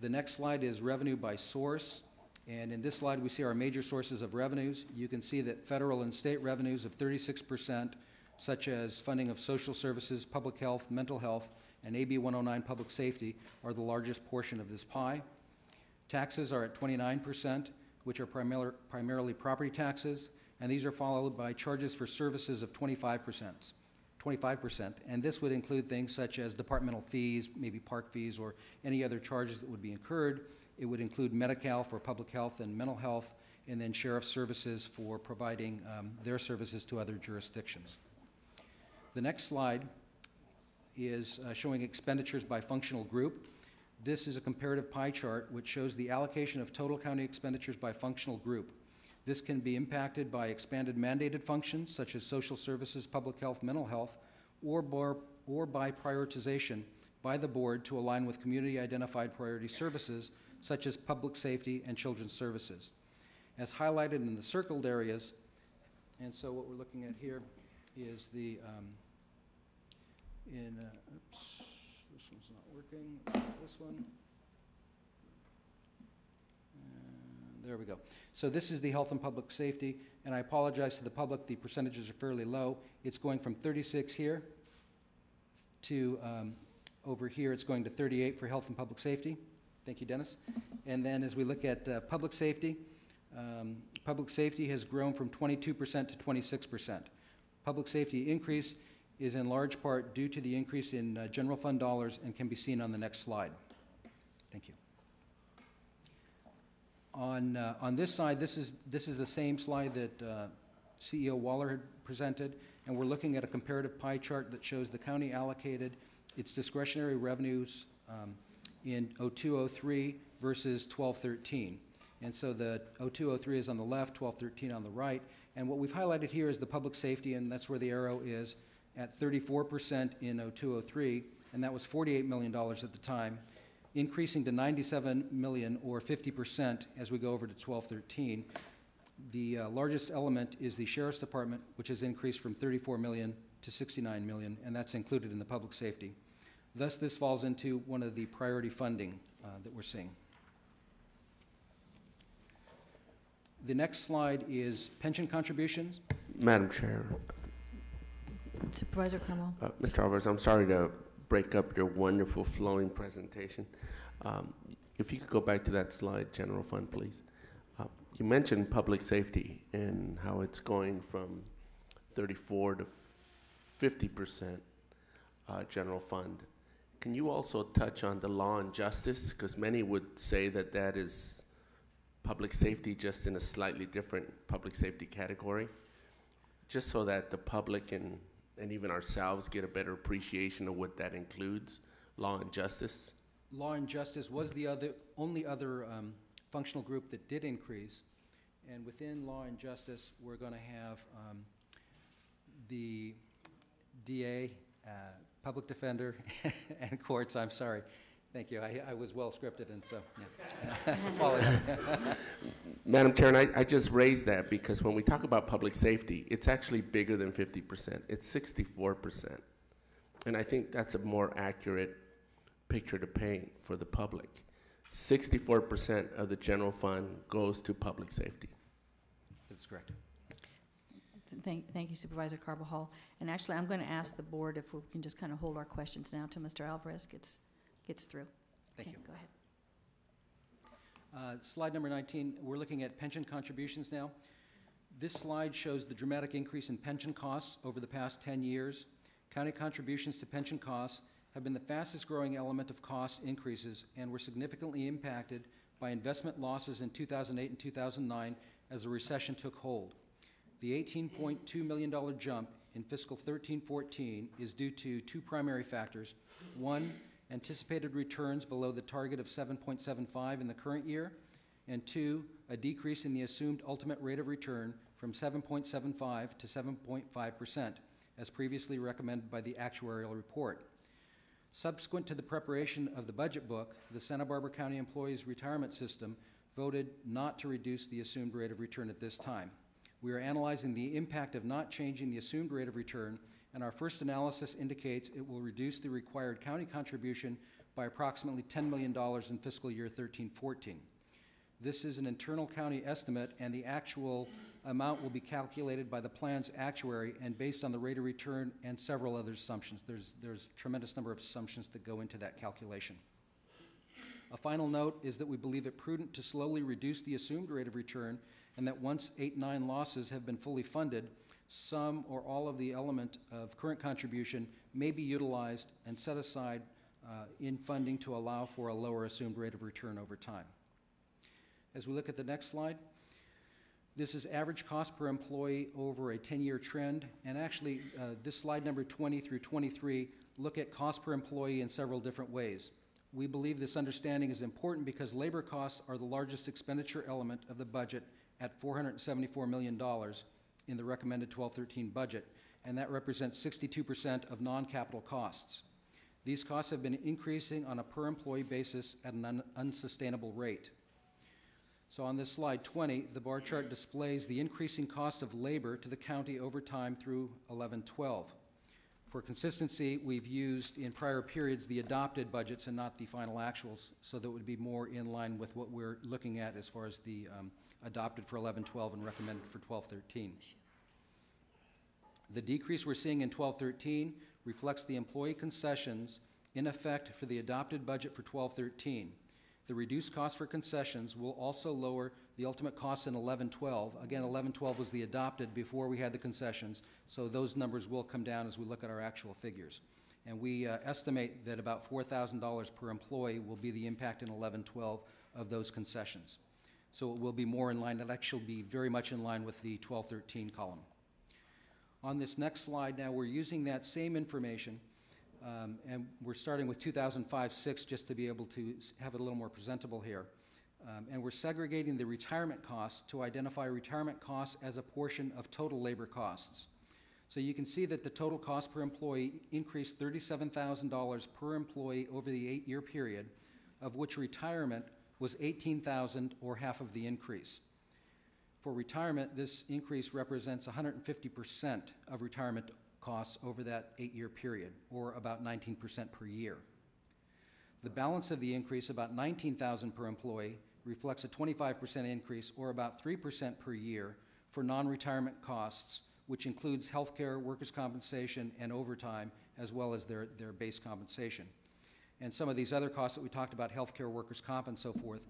S6: The next slide is revenue by source, and in this slide we see our major sources of revenues. You can see that federal and state revenues of 36%, such as funding of social services, public health, mental health, and AB 109 public safety, are the largest portion of this pie. Taxes are at 29%, which are primarily property taxes, and these are followed by charges for services of 25%, and this would include things such as departmental fees, maybe park fees, or any other charges that would be incurred. It would include Medi-Cal for public health and mental health, and then sheriff services for providing their services to other jurisdictions. The next slide is showing expenditures by functional group. This is a comparative pie chart which shows the allocation of total county expenditures by functional group. This can be impacted by expanded mandated functions such as social services, public health, mental health, or by prioritization by the board to align with community identified priority services such as public safety and children's services. As highlighted in the circled areas, and so what we're looking at here is the, oops, this one's not working, this one. There we go. So this is the health and public safety, and I apologize to the public, the percentages are fairly low. It's going from 36 here to over here, it's going to 38 for health and public safety. Thank you, Dennis. And then as we look at public safety has grown from 22% to 26%. Public safety increase is in large part due to the increase in general fund dollars and can be seen on the next slide. Thank you. On this side, this is the same slide that CEO Waller had presented, and we're looking at a comparative pie chart that shows the county allocated its discretionary revenues in 0203 versus 1213. And so the 0203 is on the left, 1213 on the right, and what we've highlighted here is the public safety, and that's where the arrow is, at 34% in 0203, and that was $48 million at the time, increasing to 97 million or 50% as we go over to 1213. The largest element is the Sheriff's Department, which has increased from 34 million to 69 million, and that's included in the public safety. Thus, this falls into one of the priority funding that we're seeing. The next slide is pension contributions.
S7: Madam Chair,
S1: Supervisor Cromwell.
S7: Mr. Alvarez, I'm sorry to break up your wonderful flowing presentation. If you could go back to that slide, general fund, please. You mentioned public safety and how it's going from 34 to 50% general fund. Can you also touch on the law and justice? Because many would say that that is public safety just in a slightly different public safety category, just so that the public and even ourselves get a better appreciation of what that includes, law and justice.
S6: Law and justice was the only other functional group that did increase, and within law and justice we're going to have the DA, public defender, and courts. I'm sorry. Thank you. I was well scripted, and so, yeah.
S7: Madam Chair, and I just raised that because when we talk about public safety, it's actually bigger than 50%. It's 64%. And I think that's a more accurate picture to paint for the public. 64% of the general fund goes to public safety.
S6: That's correct.
S1: Thank you, Supervisor Carbajal. And actually, I'm going to ask the board if we can just kind of hold our questions now till Mr. Alvarez gets through.
S6: Thank you.
S1: Go ahead.
S6: Slide number 19, we're looking at pension contributions now. This slide shows the dramatic increase in pension costs over the past 10 years. County contributions to pension costs have been the fastest growing element of cost increases and were significantly impacted by investment losses in 2008 and 2009 as the recession took hold. The $18.2 million jump in fiscal 13-14 is due to two primary factors. One, anticipated returns below the target of 7.75 in the current year, and two, a decrease in the assumed ultimate rate of return from 7.75 to 7.5%, as previously recommended by the actuarial report. Subsequent to the preparation of the budget book, the Santa Barbara County Employees Retirement System voted not to reduce the assumed rate of return at this time. We are analyzing the impact of not changing the assumed rate of return, and our first analysis indicates it will reduce the required county contribution by approximately $10 million in fiscal year 13-14. This is an internal county estimate, and the actual amount will be calculated by the plan's actuary and based on the rate of return and several other assumptions. There's a tremendous number of assumptions that go into that calculation. A final note is that we believe it prudent to slowly reduce the assumed rate of return, and that once 8-9 losses have been fully funded, some or all of the element of current contribution may be utilized and set aside in funding to allow for a lower assumed rate of return over time. As we look at the next slide, this is average cost per employee over a 10-year trend, and actually this slide number 20 through 23 look at cost per employee in several different ways. We believe this understanding is important because labor costs are the largest expenditure element of the budget at $474 million in the recommended 12-13 budget, and that represents 62% of non-capital costs. These costs have been increasing on a per employee basis at an unsustainable rate. So on this slide 20, the bar chart displays the increasing cost of labor to the county over time through 11-12. For consistency, we've used in prior periods the adopted budgets and not the final actuals, so that it would be more in line with what we're looking at as far as the adopted for 11-12 and recommended for 12-13. The decrease we're seeing in 12-13 reflects the employee concessions in effect for the adopted budget for 12-13. The reduced cost for concessions will also lower the ultimate costs in 11-12. Again, 11-12 was the adopted before we had the concessions, so those numbers will come down as we look at our actual figures. And we estimate that about $4,000 per employee will be the impact in 11-12 of those concessions. So it will be more in line, it'll actually be very much in line with the 12-13 column. On this next slide now, we're using that same information, and we're starting with 2005-06 just to be able to have it a little more presentable here. And we're segregating the retirement costs to identify retirement costs as a portion of total labor costs. So you can see that the total cost per employee increased $37,000 per employee over the 8-year period, of which retirement was $18,000, or half of the increase. For retirement, this increase represents 150% of retirement costs over that 8-year period, or about 19% per year. The balance of the increase, about $19,000 per employee, reflects a 25% increase, or about 3% per year, for non-retirement costs, which includes health care, workers' compensation, and overtime, as well as their base compensation. And some of these other costs that we talked about, health care, workers' comp, and so forth,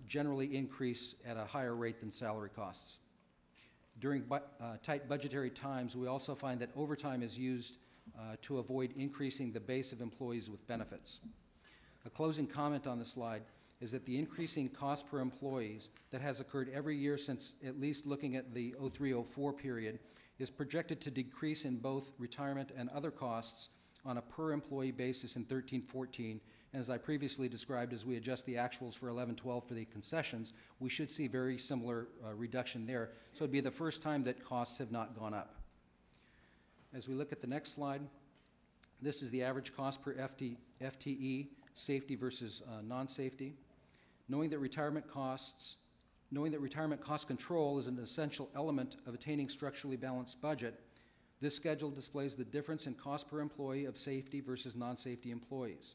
S6: generally increase at a higher rate than salary costs. During tight budgetary times, we also find that overtime is used to avoid increasing the base of employees with benefits. A closing comment on the slide is that the increasing cost per employees that has occurred every year since at least looking at the 03-04 period is projected to decrease in both retirement and other costs on a per employee basis in 13-14. And as I previously described, as we adjust the actuals for 11-12 for the concessions, we should see very similar reduction there. So it'd be the first time that costs have not gone up. As we look at the next slide, this is the average cost per FTE, safety versus non-safety. Knowing that retirement cost control is an essential element of attaining structurally balanced budget, this schedule displays the difference in cost per employee of safety versus non-safety employees.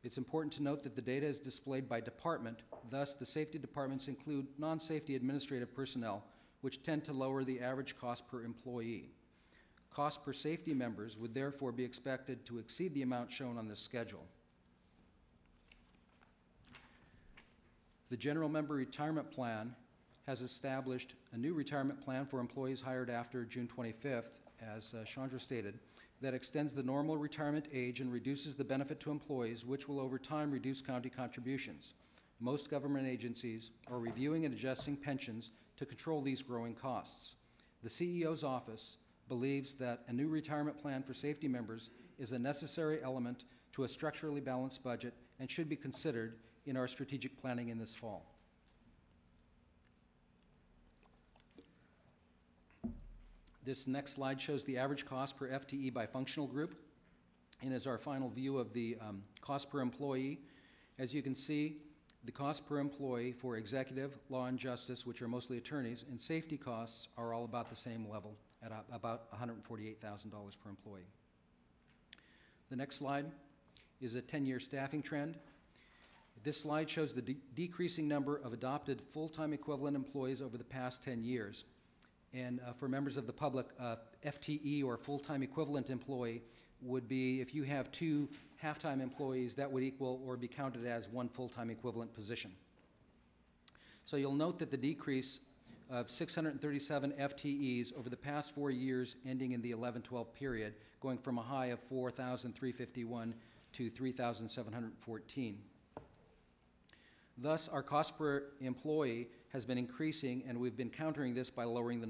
S6: It's important to note that the data is displayed by department, thus the safety departments include non-safety administrative personnel, which tend to lower the average cost per employee. Cost per safety members would therefore be expected to exceed the amount shown on this schedule. The General Member Retirement Plan has established a new retirement plan for employees hired after June 25th, as Chandra stated, that extends the normal retirement age and reduces the benefit to employees, which will over time reduce county contributions. most government agencies are reviewing and adjusting pensions to control these growing costs. The CEO's office believes that a new retirement plan for safety members is a necessary element to a structurally balanced budget and should be considered in our strategic planning in this fall. This next slide shows the average cost per FTE by functional group and is our final view of the cost per employee. As you can see, the cost per employee for executive, law and justice, which are mostly attorneys, and safety costs are all about the same level at about $148,000 per employee. The next slide is a 10-year staffing trend. This slide shows the decreasing number of adopted full-time equivalent employees over the past 10 years. And for members of the public, FTE or full-time equivalent employee would be, if you have 2 half-time employees, that would equal or be counted as 1 full-time equivalent position. So you'll note that the decrease of 637 FTEs over the past 4 years ending in the 11-12 period, going from a high of 4,351 to 3,714. Thus, our cost per employee has been increasing, and we've been countering this by lowering the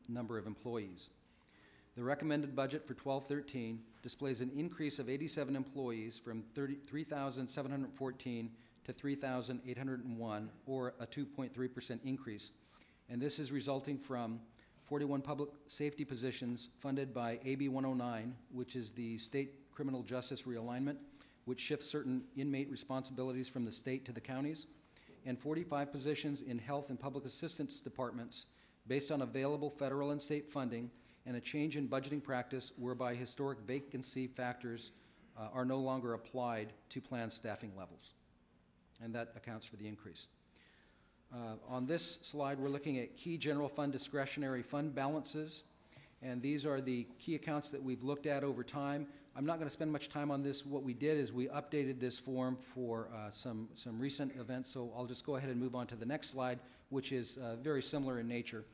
S6: number of employees. The recommended budget for 12-13 displays an increase of 87 employees from 3,714 to 3,801, or a 2.3% increase. And this is resulting from 41 public safety positions funded by AB 109, which is the state criminal justice realignment, which shifts certain inmate responsibilities from the state to the counties, and 45 positions in health and public assistance departments based on available federal and state funding and a change in budgeting practice whereby historic vacancy factors are no longer applied to planned staffing levels. And that accounts for the increase. On this slide, we're looking at key general fund discretionary fund balances, and these are the key accounts that we've looked at over time. I'm not going to spend much time on this. What we did is we updated this form for some recent events, so I'll just go ahead and move on to the next slide, which is very similar in nature.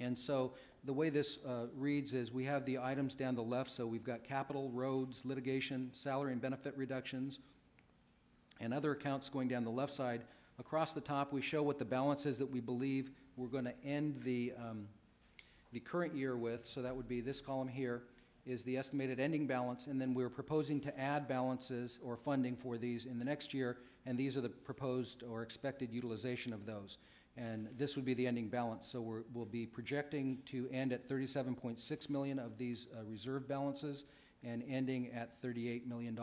S6: And so the way this reads is we have the items down the left, so we've got capital, roads, litigation, salary and benefit reductions, and other accounts going down the left side. Across the top, we show what the balance is that we believe we're going to end the current year with, so that would be this column here, is the estimated ending balance, and then we're proposing to add balances or funding for these in the next year, and these are the proposed or expected utilization of those. And this would be the ending balance, so we'll be projecting to end at $37.6 million of these reserve balances and ending at $38 million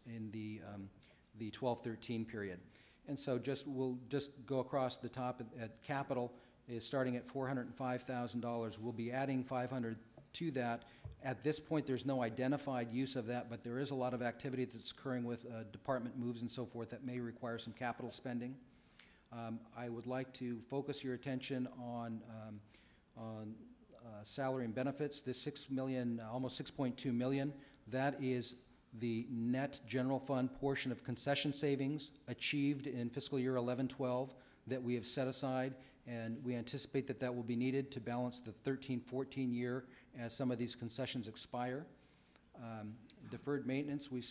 S6: in the 12-13 period. And so we'll just go across the top at capital is starting at $405,000. We'll be adding $500 to that. At this point, there's no identified use of that, but there is a lot of activity that's occurring with department moves and so forth that may require some capital spending. I would like to focus your attention on salary and benefits. This $6 million, almost $6.2 million, that is the net general fund portion of concession savings achieved in fiscal year 11-12 that we have set aside, and we anticipate that that will be needed to balance the 13-14 year as some of these concessions expire. Deferred maintenance, we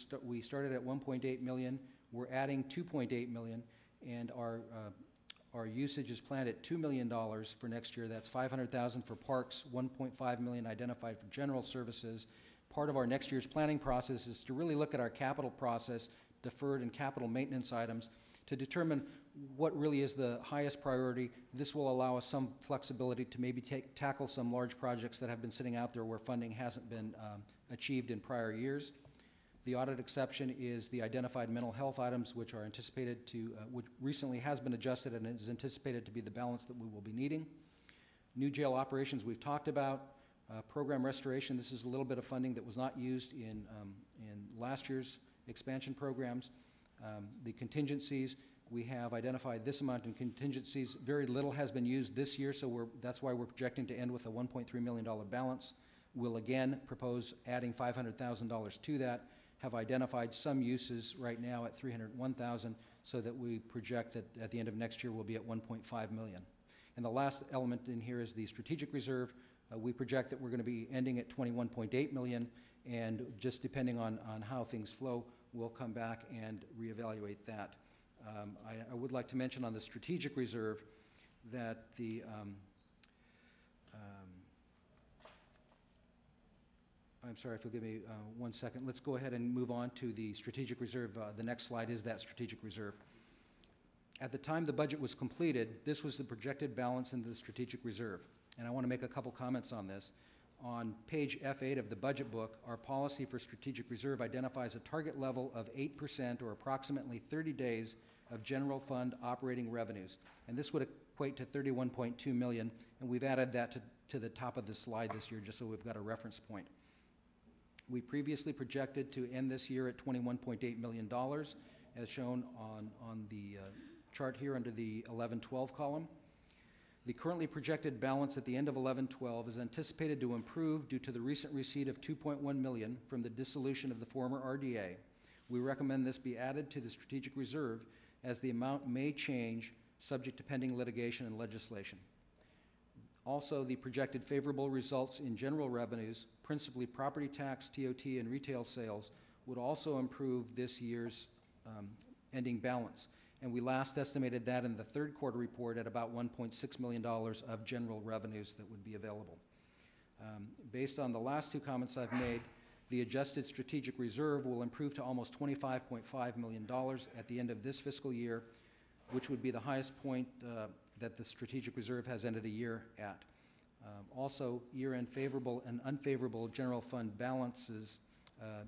S6: started at $1.8 million. We're adding $2.8 million, and our usage is planned at $2 million for next year. That's $500,000 for parks, $1.5 million identified for general services. Part of our next year's planning process is to really look at our capital process, deferred and capital maintenance items, to determine what really is the highest priority. This will allow us some flexibility to maybe tackle some large projects that have been sitting out there where funding hasn't been achieved in prior years. The audit exception is the identified mental health items, which are anticipated to, which recently has been adjusted and is anticipated to be the balance that we will be needing. New jail operations we've talked about. Program restoration, this is a little bit of funding that was not used in last year's expansion programs. The contingencies, we have identified this amount in contingencies. Very little has been used this year, so that's why we're projecting to end with a $1.3 million balance. We'll again propose adding $500,000 to that, have identified some uses right now at $301,000, so that we project that at the end of next year we'll be at $1.5 million. And the last element in here is the strategic reserve. We project that we're going to be ending at $21.8 million, and just depending on how things flow, we'll come back and reevaluate that I would like to mention on the strategic reserve that I'm sorry, if you'll give me 1 second. Let's go ahead and move on to the strategic reserve. The next slide is that strategic reserve. At the time the budget was completed, this was the projected balance in the strategic reserve. And I want to make a couple comments on this. On page F8 of the budget book, our policy for strategic reserve identifies a target level of 8% or approximately 30 days of general fund operating revenues. And this would equate to $31.2 million, and we've added that to the top of the slide this year just so we've got a reference point. We previously projected to end this year at $21.8 million, as shown on the chart here under the 11-12 column. The currently projected balance at the end of 11-12 is anticipated to improve due to the recent receipt of $2.1 million from the dissolution of the former RDA. We recommend this be added to the strategic reserve as the amount may change subject to pending litigation and legislation. Also, the projected favorable results in general revenues, principally property tax, TOT, and retail sales, would also improve this year's ending balance. And we last estimated that in the third quarter report at about $1.6 million of general revenues that would be available. Based on the last two comments I've made, the adjusted strategic reserve will improve to almost $25.5 million at the end of this fiscal year, which would be the highest point that the strategic reserve has ended a year at. Also, year-end favorable and unfavorable general fund balances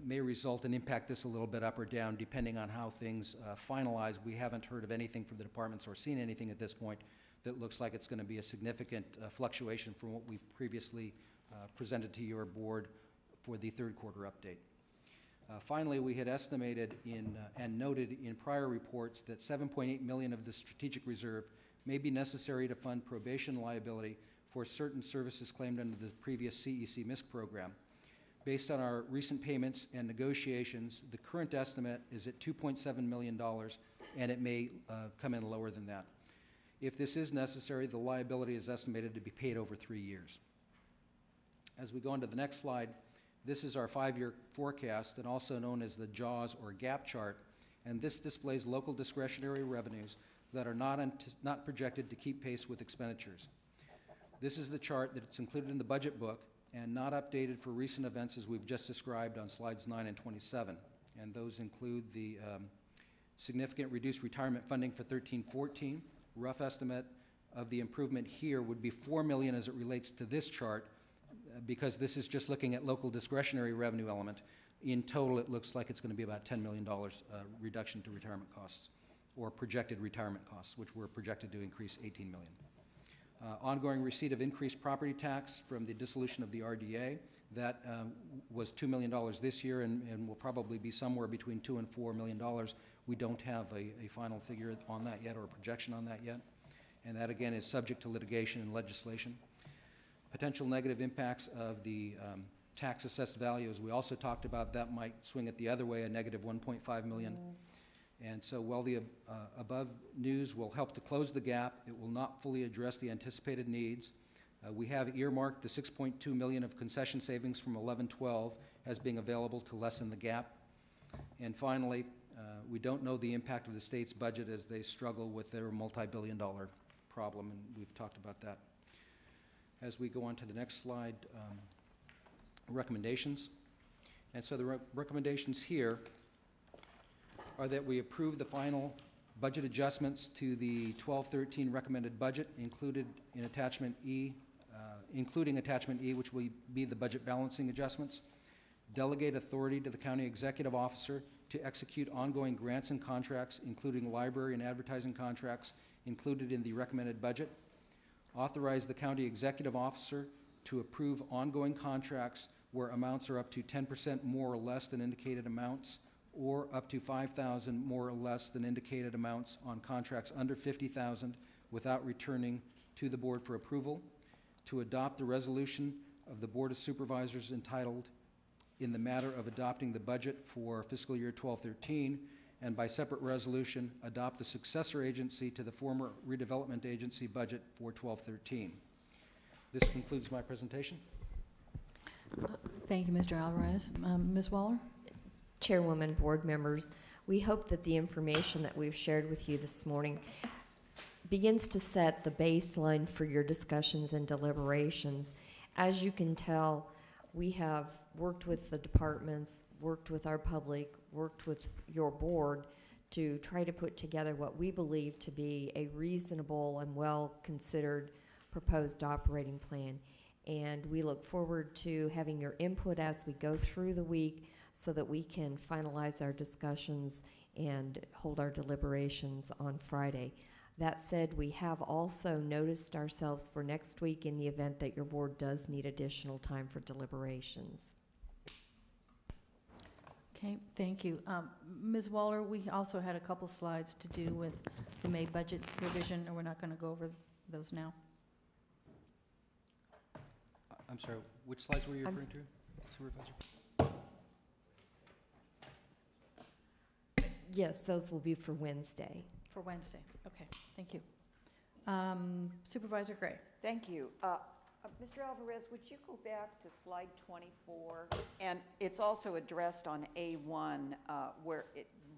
S6: may result and impact this a little bit up or down depending on how things finalize. We haven't heard of anything from the departments or seen anything at this point that looks like it's going to be a significant fluctuation from what we've previously presented to your board for the third quarter update. Finally, we had estimated and noted in prior reports that $7.8 million of the strategic reserve may be necessary to fund probation liability for certain services claimed under the previous CEC MISC program. Based on our recent payments and negotiations, the current estimate is at $2.7 million, and it may come in lower than that. If this is necessary, the liability is estimated to be paid over 3 years. As we go on to the next slide, this is our 5-year forecast, and also known as the JAWS or gap chart, and this displays local discretionary revenues that are not projected to keep pace with expenditures. This is the chart that's included in the budget book and not updated for recent events as we've just described on slides 9 and 27. And those include the significant reduced retirement funding for 13-14. Rough estimate of the improvement here would be $4 million as it relates to this chart, because this is just looking at local discretionary revenue element. In total, it looks like it's going to be about $10 million reduction to retirement costs, or projected retirement costs, which were projected to increase $18 million. Ongoing receipt of increased property tax from the dissolution of the RDA. That was $2 million this year and will probably be somewhere between $2 and $4 million. We don't have a final figure on that yet or a projection on that yet. And that, again, is subject to litigation and legislation. Potential negative impacts of the tax assessed value, as we also talked about, that might swing it the other way, a negative $1.5 million. And so while the above news will help to close the gap, it will not fully address the anticipated needs. We have earmarked the $6.2 million of concession savings from 11-12 as being available to lessen the gap. And finally, we don't know the impact of the state's budget as they struggle with their multi-billion-dollar problem, and we've talked about that. As we go on to the next slide, recommendations. And so the recommendations here are that we approve the final budget adjustments to the 12-13 recommended budget included in Attachment E, including Attachment E, which will be the budget balancing adjustments. Delegate authority to the county executive officer to execute ongoing grants and contracts, including library and advertising contracts included in the recommended budget. Authorize the county executive officer to approve ongoing contracts where amounts are up to 10% more or less than indicated amounts, or up to $5,000 more or less than indicated amounts on contracts under $50,000 without returning to the board for approval. To adopt the resolution of the Board of Supervisors entitled in the matter of adopting the budget for fiscal year 12-13, and by separate resolution, adopt the successor agency to the former redevelopment agency budget for 12-13. This concludes my presentation.
S1: Thank you, Mr. Alvarez. Ms. Waller?
S2: Chairwoman, board members, We hope that the information that we've shared with you this morning begins to set the baseline for your discussions and deliberations. As you can tell, we have worked with the departments, worked with our public, worked with your board to try to put together what we believe to be a reasonable and well-considered proposed operating plan. And we look forward to having your input as we go through the week so that we can finalize our discussions and hold our deliberations on Friday. That said, we have also noticed ourselves for next week in the event that your board does need additional time for deliberations.
S1: Okay, thank you. Ms. Waller, we also had a couple slides to do with the May budget revision, and we're not going to go over those now.
S6: I'm sorry, which slides were you referring to, Supervisor?
S2: Yes, those will be for Wednesday.
S1: For Wednesday, okay, thank you. Supervisor Gray.
S8: Thank you. Mr. Alvarez, would you go back to slide 24? And it's also addressed on A1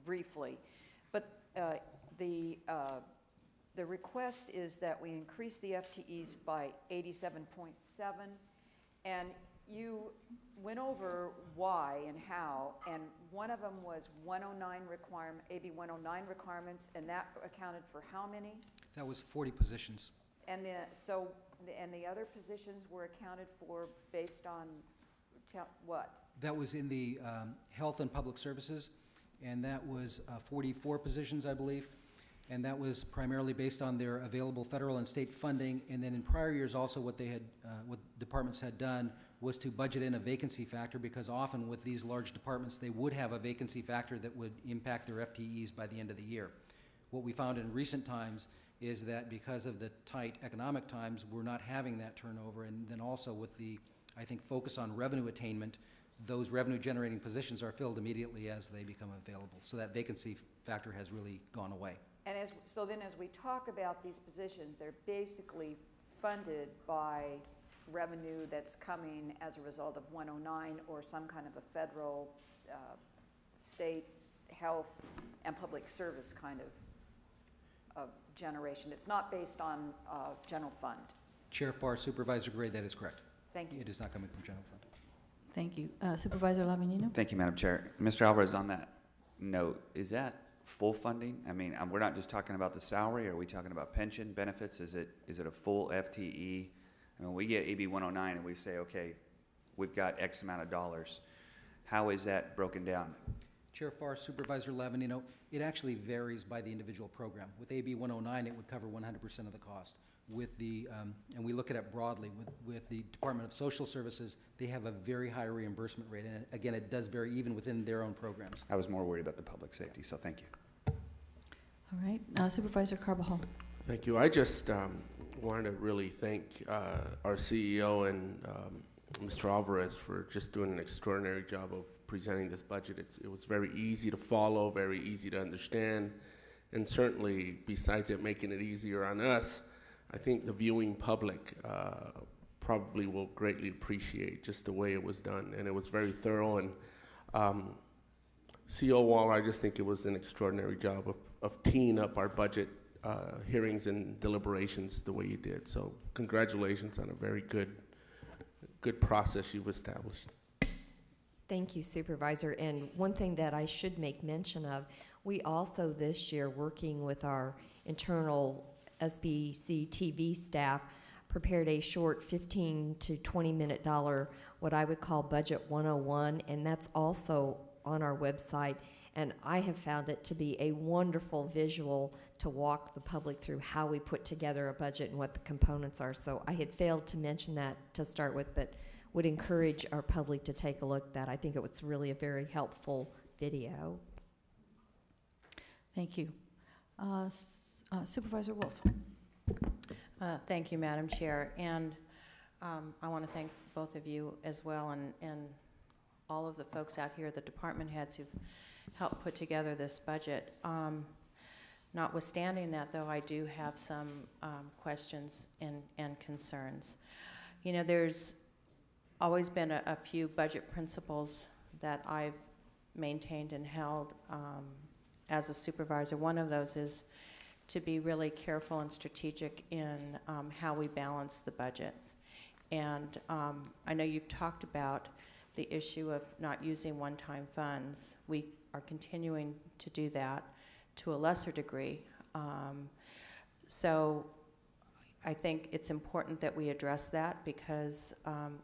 S8: briefly, but the request is that we increase the FTEs by 87.7, and you went over why and how, and one of them was 109 requirement, AB 109 requirements, and that accounted for how many?
S6: That was 40 positions.
S8: And the other positions were accounted for based on what?
S6: That was in the Health and Public Services, and that was 44 positions, I believe. And that was primarily based on their available federal and state funding. And then in prior years also what departments had done was to budget in a vacancy factor, because often with these large departments they would have a vacancy factor that would impact their FTEs by the end of the year. What we found in recent times is that because of the tight economic times, we're not having that turnover, and then also with the, I think, focus on revenue attainment, those revenue generating positions are filled immediately as they become available. So that vacancy factor has really gone away.
S8: And so then as we talk about these positions, they're basically funded by revenue that's coming as a result of 109 or some kind of a federal, state, health, and public service kind of generation. It's not based on general fund.
S6: Chair Farr, Supervisor Gray, that is correct.
S8: Thank you.
S6: It is not coming from general fund.
S1: Thank you. Supervisor Lavanino?
S9: Thank you, Madam Chair. Mr. Alvarez, on that note, is that full funding? I mean, we're not just talking about the salary. Are we talking about pension benefits? Is it a full FTE? I mean, we get AB 109 and we say, okay, we've got X amount of dollars. How is that broken down?
S6: Chair Farr, Supervisor Lavanino, it actually varies by the individual program. With AB 109, it would cover 100% of the cost. With the, and we look at it broadly, with the Department of Social Services, they have a very high reimbursement rate. And again, it does vary even within their own programs.
S9: I was more worried about the public safety, so thank you.
S1: All right. Supervisor Carbajal.
S7: Thank you. I just wanted to really thank our CEO and Mr. Alvarez for just doing an extraordinary job of presenting this budget. It was very easy to follow, very easy to understand, and certainly, besides it making it easier on us, I think the viewing public probably will greatly appreciate just the way it was done, and it was very thorough. And CEO Waller, I just think it was an extraordinary job of teeing up our budget hearings and deliberations the way you did. So congratulations on a very good process you've established.
S2: Thank you, Supervisor. And one thing that I should make mention of, we also this year, working with our internal SBC TV staff, prepared a short 15 to 20 minute what I would call Budget 101, and that's also on our website. And I have found it to be a wonderful visual to walk the public through how we put together a budget and what the components are. So I had failed to mention that to start with, but would encourage our public to take a look at that. I think it was really a very helpful video.
S1: Thank you. Supervisor Wolf.
S10: Thank you, Madam Chair. And I want to thank both of you as well, and all of the folks out here, the department heads who've helped put together this budget. Notwithstanding that, though, I do have some questions and concerns. You know, there's always been a few budget principles that I've maintained and held as a supervisor. One of those is to be really careful and strategic in how we balance the budget. And I know you've talked about the issue of not using one-time funds. We are continuing to do that to a lesser degree. So I think it's important that we address that because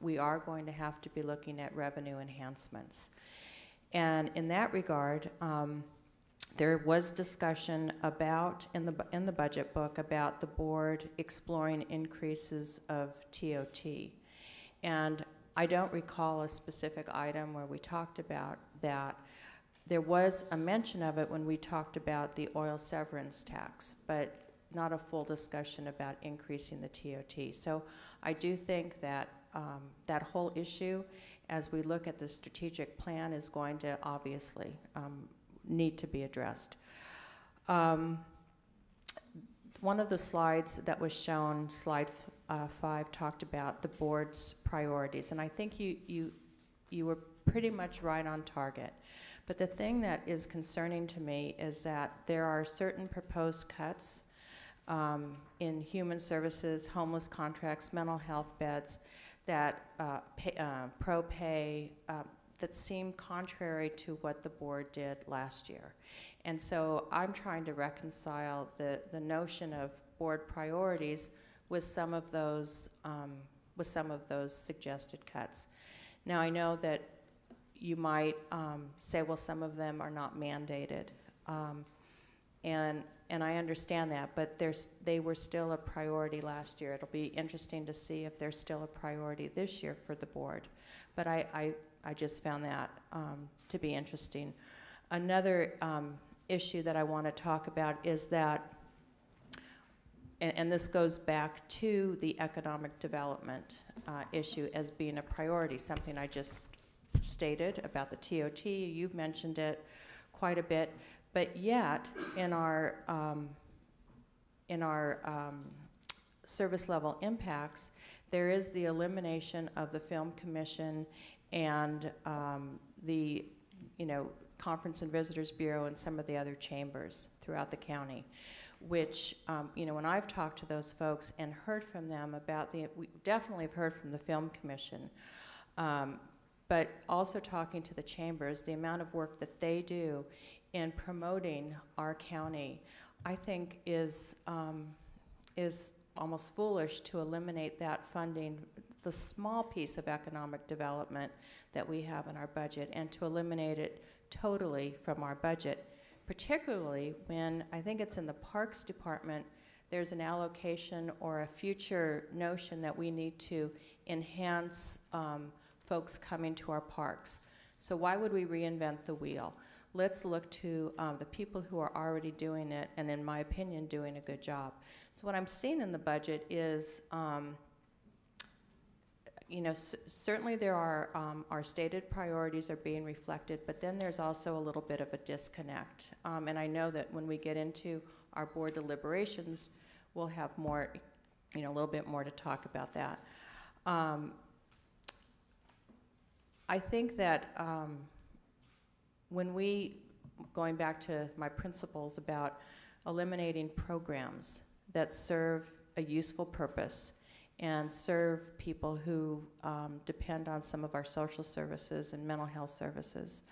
S10: we are going to have to be looking at revenue enhancements. And in that regard, there was discussion about, in the budget book, about the board exploring increases of TOT. And I don't recall a specific item where we talked about that. There was a mention of it when we talked about the oil severance tax, but not a full discussion about increasing the TOT. So I do think that that whole issue, as we look at the strategic plan, is going to obviously need to be addressed. One of the slides that was shown, slide 5, talked about the board's priorities, and I think you were pretty much right on target. But the thing that is concerning to me is that there are certain proposed cuts in human services, homeless contracts, mental health beds, that pro-pay, that seem contrary to what the board did last year. And so I'm trying to reconcile the notion of board priorities with some of those suggested cuts. Now I know that you might say, well, some of them are not mandated, and I understand that, but they were still a priority last year. It'll be interesting to see if they're still a priority this year for the board. But I just found that to be interesting. Another issue that I want to talk about is that, and this goes back to the economic development issue as being a priority, something I just stated about the TOT. You've mentioned it quite a bit, but yet in our service level impacts, there is the elimination of the Film Commission and the Conference and Visitors Bureau and some of the other chambers throughout the county, which when I've talked to those folks and heard from them about we definitely have heard from the Film Commission, but also talking to the chambers, the amount of work that they do in promoting our county, I think is almost foolish to eliminate that funding, the small piece of economic development that we have in our budget, and to eliminate it totally from our budget, particularly when I think it's in the Parks Department, there's an allocation or a future notion that we need to enhance folks coming to our parks. So why would we reinvent the wheel? Let's look to the people who are already doing it, and in my opinion, doing a good job. So what I'm seeing in the budget is, certainly there are, our stated priorities are being reflected, but then there's also a little bit of a disconnect. And I know that when we get into our board deliberations, we'll have more, a little bit more to talk about that. I think that when going back to my principles about eliminating programs that serve a useful purpose and serve people who depend on some of our social services and mental health services,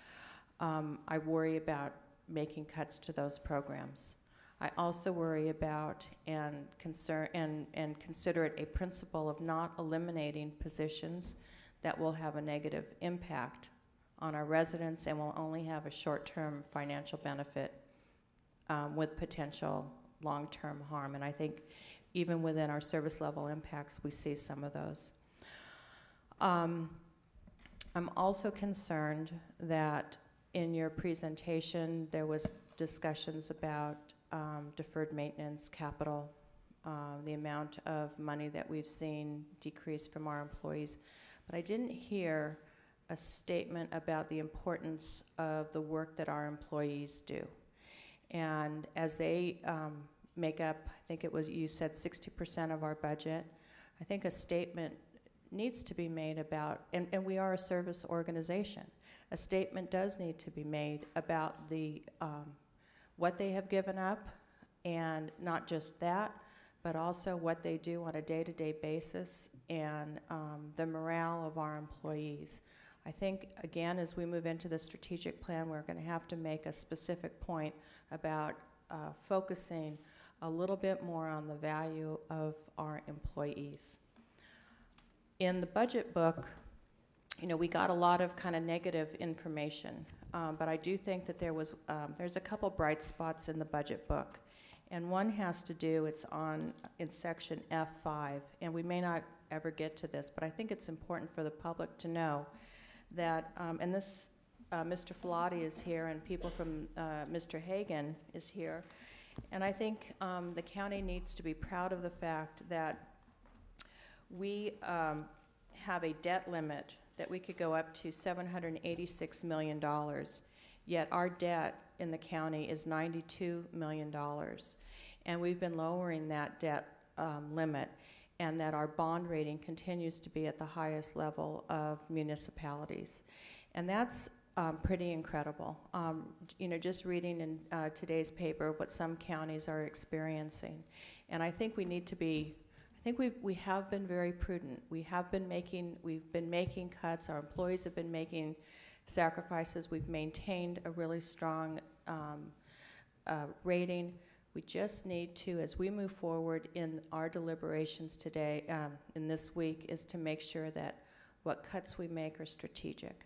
S10: I worry about making cuts to those programs. I also worry about and consider it a principle of not eliminating positions that will have a negative impact on our residents and will only have a short-term financial benefit with potential long-term harm. And I think even within our service level impacts, we see some of those. I'm also concerned that in your presentation, there was discussions about deferred maintenance, capital, the amount of money that we've seen decrease from our employees. But I didn't hear a statement about the importance of the work that our employees do. And as they make up, I think it was, you said 60% of our budget, I think a statement needs to be made about, and we are a service organization, a statement does need to be made about what they have given up, and not just that, but also what they do on a day-to-day basis, and the morale of our employees. I think, again, as we move into the strategic plan, we're going to have to make a specific point about focusing a little bit more on the value of our employees. In the budget book, you know, we got a lot of kind of negative information, but I do think that there's a couple bright spots in the budget book. And one has to do, it's in section F5, and we may not ever get to this, but I think it's important for the public to know that, and this, Mr. Filati is here, and people from Mr. Hagan is here, and I think the county needs to be proud of the fact that we have a debt limit that we could go up to $786 million, yet our debt in the county is $92 million. And we've been lowering that debt limit, and that our bond rating continues to be at the highest level of municipalities. And that's pretty incredible. You know, just reading in today's paper what some counties are experiencing. And I think we need to be, I think we have been very prudent. We've been making cuts. Our employees have been making sacrifices. We've maintained a really strong rating. We just need to, as we move forward in our deliberations today, in this week, is to make sure that what cuts we make are strategic.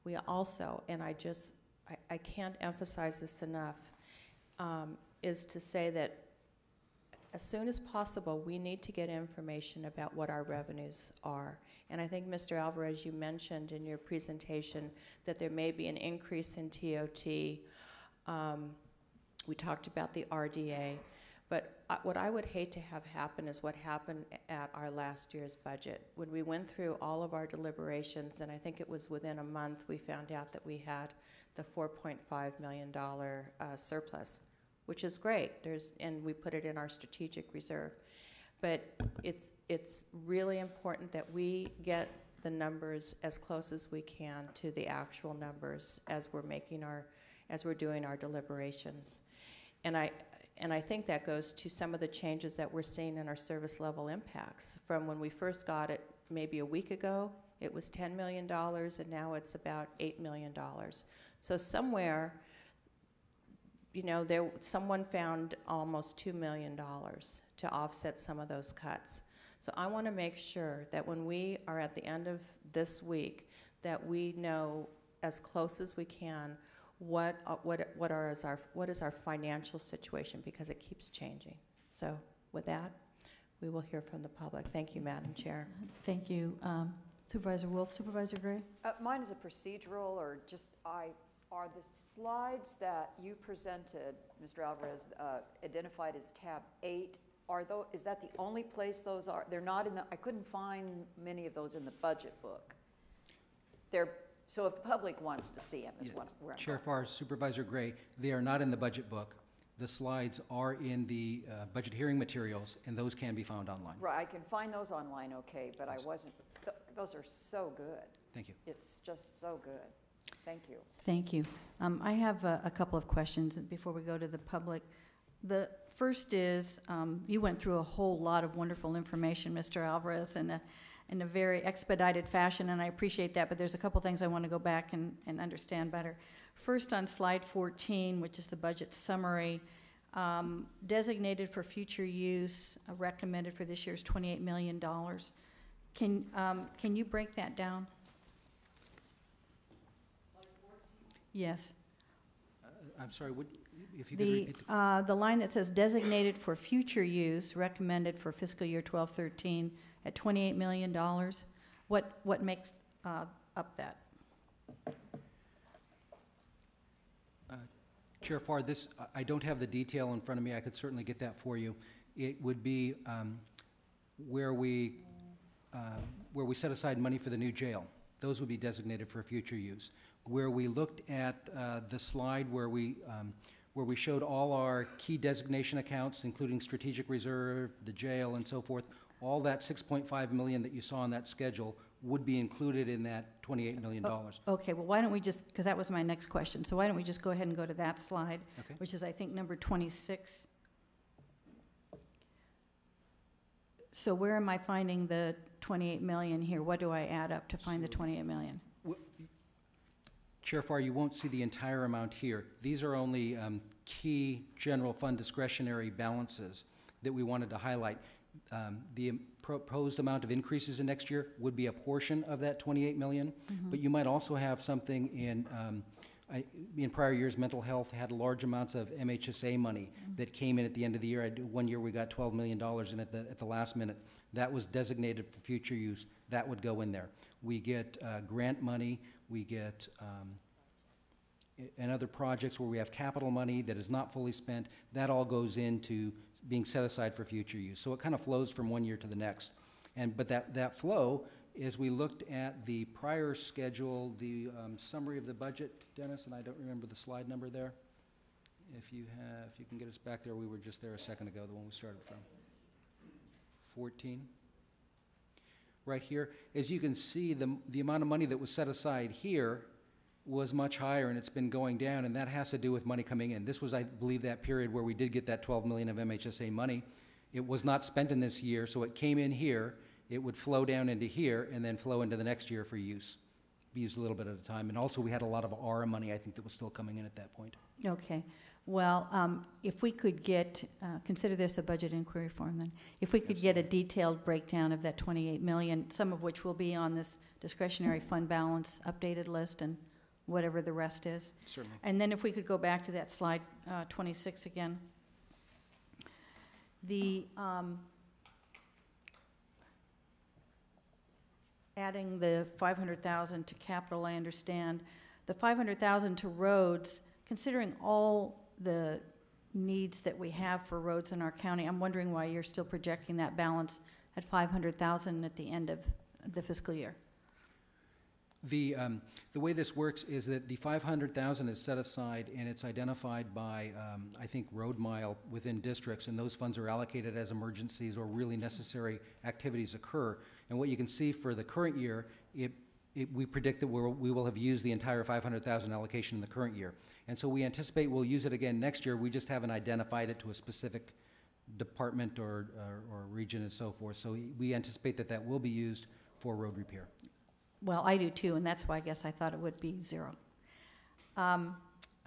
S10: We also, and I can't emphasize this enough, is to say that as soon as possible, we need to get information about what our revenues are. And I think, Mr. Alvarez, you mentioned in your presentation that there may be an increase in TOT. We talked about the RDA. But what I would hate to have happen is what happened at our last year's budget. When we went through all of our deliberations, and I think it was within a month, we found out that we had the $4.5 million surplus, which is great. And we put it in our strategic reserve. But it's really important that we get the numbers as close as we can to the actual numbers as we're doing our deliberations. And I think that goes to some of the changes that we're seeing in our service level impacts. From when we first got it maybe a week ago, it was $10 million, and now it's about $8 million. So somewhere, you know, someone found almost $2 million to offset some of those cuts. So I want to make sure that when we are at the end of this week, that we know as close as we can what is our financial situation, because it keeps changing. So with that, we will hear from the public. Thank you, Madam Chair.
S1: Thank you. Supervisor Wolf, Supervisor Gray?
S8: Mine is a procedural, or just are the slides that you presented, Mr. Alvarez, identified as tab 8, is that the only place those are? They're not in I couldn't find many of those in the budget book. So if the public wants to see them, is where I'm
S6: Chair
S8: going.
S6: Farr, Supervisor Gray, they are not in the budget book. The slides are in the budget hearing materials, and those can be found online.
S8: Right, I can find those online, okay, but
S6: Yes.
S8: I wasn't, those are so good.
S6: Thank you.
S8: It's just so good. Thank you.
S1: Thank you. I have a couple of questions before we go to the public. The first is, you went through a whole lot of wonderful information, Mr. Alvarez, in a very expedited fashion, and I appreciate that, but there's a couple things I want to go back and understand better. First, on slide 14, which is the budget summary, designated for future use, recommended for this year's $28 million. Can you break that down? Yes.
S6: I'm sorry, if you could repeat
S1: the line that says designated for future use, recommended for fiscal year 12-13 at $28 million. What makes up that?
S6: Chair Farr, I don't have the detail in front of me. I could certainly get that for you. It would be where we set aside money for the new jail. Those would be designated for future use. Where we looked at the slide where we showed all our key designation accounts, including strategic reserve, the jail, and so forth, all that $6.5 million that you saw on that schedule would be included in that $28 million.
S1: Okay, well, why don't we just, because that was my next question, so why don't we just go ahead and go to that slide,
S6: Okay.
S1: which is, I think, number 26. So where am I finding the 28 million here? What do I add up to find the 28 million?
S6: Chair Farr, you won't see the entire amount here. These are only key general fund discretionary balances that we wanted to highlight. The proposed amount of increases in next year would be a portion of that 28 million, but you might also have something in prior years, mental health had large amounts of MHSA money that came in at the end of the year. One year we got $12 million in at the last minute. That was designated for future use. That would go in there. We get grant money. We get, and other projects where we have capital money that is not fully spent, that all goes into being set aside for future use. So it kind of flows from one year to the next. But that flow, as we looked at the prior schedule, the summary of the budget, Dennis, and I don't remember the slide number there. If you can get us back there, we were just there a second ago, the one we started from. 14. Right here, as you can see, the amount of money that was set aside here was much higher, and it's been going down, and that has to do with money coming in. This was, I believe, that period where we did get that 12 million of MHSA money. It was not spent in this year, so it came in here. It would flow down into here and then flow into the next year for use. Be used a little bit at a time. And also, we had a lot of ARA money, I think, that was still coming in at that point.
S1: Okay. Well, if we could get, consider this a budget inquiry form then. If we could get a detailed breakdown of that 28 million, some of which will be on this discretionary fund balance updated list and whatever the rest is.
S6: Certainly.
S1: And then if we could go back to that slide 26 again. The adding the 500,000 to capital, I understand. The 500,000 to roads, considering all the needs that we have for roads in our county, I'm wondering why you're still projecting that balance at 500,000 at the end of the fiscal year.
S6: The way this works is that the 500,000 is set aside and it's identified by, I think, road mile within districts, and those funds are allocated as emergencies or really necessary activities occur. And what you can see for the current year, we predict that we will have used the entire 500,000 allocation in the current year. And so we anticipate we'll use it again next year. We just haven't identified it to a specific department or region and so forth. So we anticipate that will be used for road repair.
S1: Well, I do too, and that's why I guess I thought it would be zero. All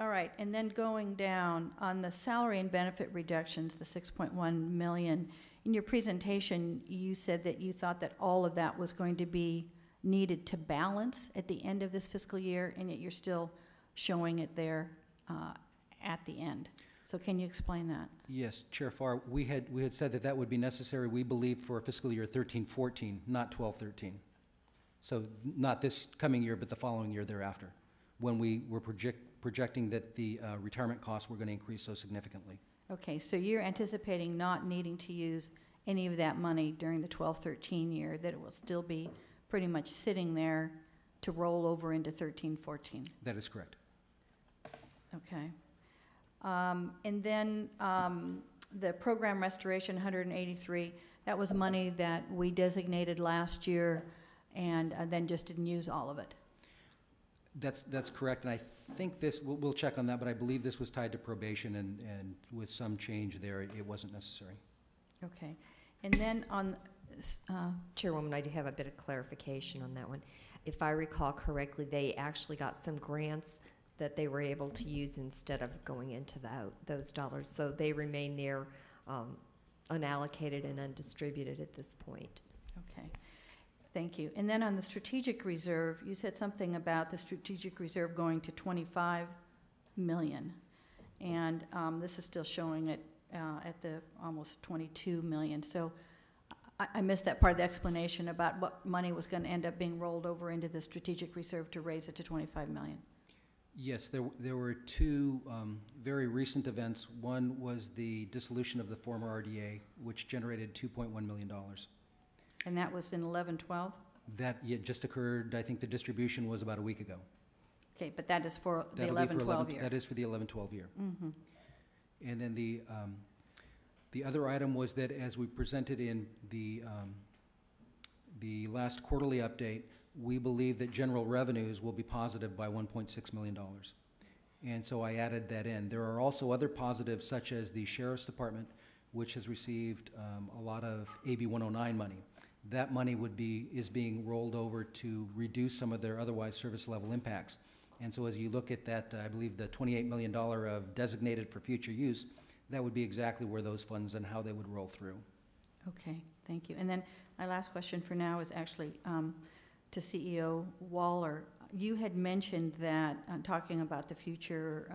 S1: right, and then going down on the salary and benefit reductions, the 6.1 million, in your presentation, you said that you thought that all of that was going to be needed to balance at the end of this fiscal year, and yet you're still showing it there at the end. So can you explain that? Yes,
S6: Chair Farr, we had said that would be necessary, we believe, for fiscal year 13-14, not 12-13. So not this coming year, but the following year thereafter, when we were projecting that the retirement costs were going to increase so significantly.
S1: Okay, so you're anticipating not needing to use any of that money during the 12-13 year, that it will still be pretty much sitting there to roll over into 13-14?
S6: That is correct.
S1: Okay. And then the program restoration, 183, that was money that we designated last year and then just didn't use all of it.
S6: That's correct, and I think this, we'll check on that, but I believe this was tied to probation, and with some change there, it wasn't necessary.
S1: Okay. And then on...
S2: Chairwoman, I do have a bit of clarification on that one. If I recall correctly, they actually got some grants that they were able to use instead of going into those dollars. So they remain there unallocated and undistributed at this point.
S1: Okay. Thank you. And then on the strategic reserve, you said something about the strategic reserve going to 25 million. And this is still showing it at the almost 22 million. So I missed that part of the explanation about what money was going to end up being rolled over into the strategic reserve to raise it to 25 million.
S6: Yes, there were two very recent events. One was the dissolution of the former RDA, which generated $2.1 million.
S1: And that was in 11-12?
S6: That just occurred, I think the distribution was about a week ago.
S1: Okay, but that is for the 11-12 year.
S6: That is for the 11-12 year.
S1: Mm-hmm.
S6: And then the other item was that, as we presented in the the last quarterly update, we believe that general revenues will be positive by $1.6 million. And so I added that in. There are also other positives, such as the Sheriff's Department, which has received a lot of AB 109 money. That money is being rolled over to reduce some of their otherwise service level impacts. And so as you look at that, I believe the $28 million of designated for future use, that would be exactly where those funds and how they would roll through.
S1: Okay, thank you. And then my last question for now is actually to CEO Waller. You had mentioned that, talking about the future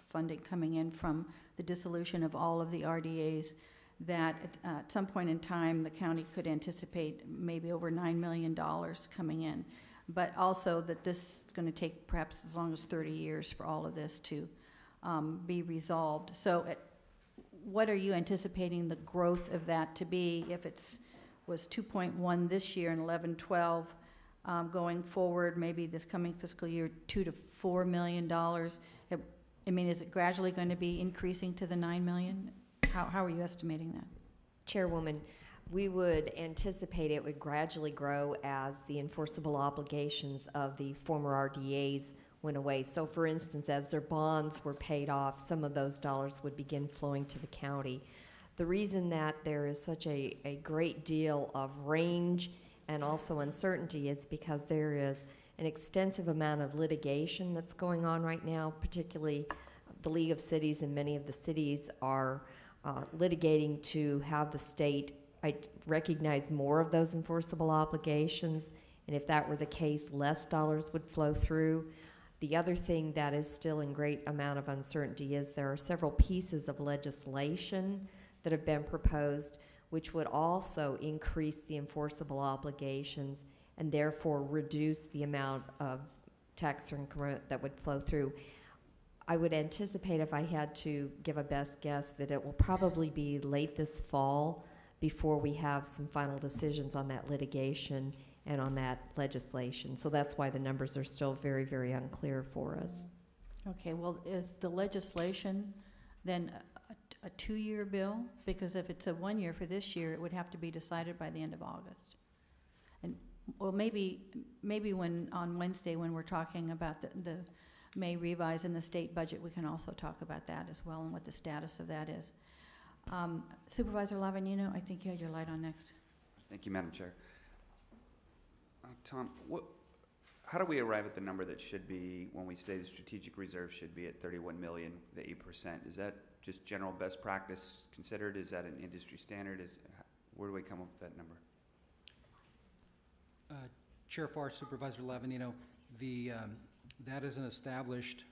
S1: funding coming in from the dissolution of all of the RDAs, that at some point in time the county could anticipate maybe over $9 million coming in, but also that this is going to take perhaps as long as 30 years for all of this to be resolved. So what are you anticipating the growth of that to be if it was 2.1 this year and 11-12 going forward, maybe this coming fiscal year, $2 to $4 million? I mean, is it gradually going to be increasing to the 9 million? How are you estimating that?
S2: Chairwoman, we would anticipate it would gradually grow as the enforceable obligations of the former RDAs went away. So for instance, as their bonds were paid off, some of those dollars would begin flowing to the county. The reason that there is such a great deal of range and also uncertainty is because there is an extensive amount of litigation that's going on right now, particularly the League of Cities and many of the cities are litigating to have the state recognize more of those enforceable obligations, and if that were the case, less dollars would flow through. The other thing that is still in great amount of uncertainty is there are several pieces of legislation that have been proposed which would also increase the enforceable obligations and therefore reduce the amount of tax increment that would flow through. I would anticipate, if I had to give a best guess, that it will probably be late this fall before we have some final decisions on that litigation and on that legislation. So that's why the numbers are still very, very unclear for us.
S1: Okay, well, is the legislation then a 2-year bill? Because if it's a 1 year for this year, it would have to be decided by the end of August. And well, maybe when on Wednesday when we're talking about the May revise in the state budget, we can also talk about that as well and what the status of that is. Supervisor Lavanino, I think you had your light on next.
S9: Thank you, Madam Chair. Tom, how do we arrive at the number that should be, when we say the strategic reserve should be at 31 million, the 8%? Is that just general best practice considered? Is that an industry standard? Where do we come up with that number?
S6: Chair Farr, Supervisor Lavanino, that is an established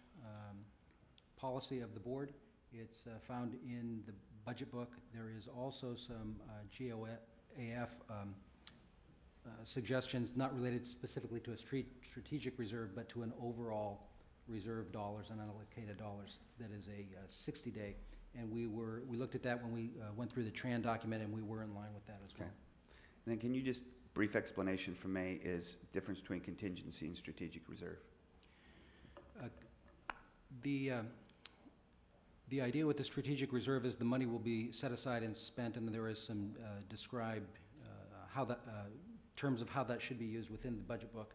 S6: policy of the board. It's found in the budget book. There is also some GOAF suggestions not related specifically to a strategic reserve, but to an overall reserve dollars and unallocated dollars that is a 60-day. And we looked at that when we went through the TRAN document, and we were in line with that as well.
S9: And then can you just brief explanation for me is difference between contingency and strategic reserve?
S6: The idea with the strategic reserve is the money will be set aside and spent, and there is some described terms of how that should be used within the budget book.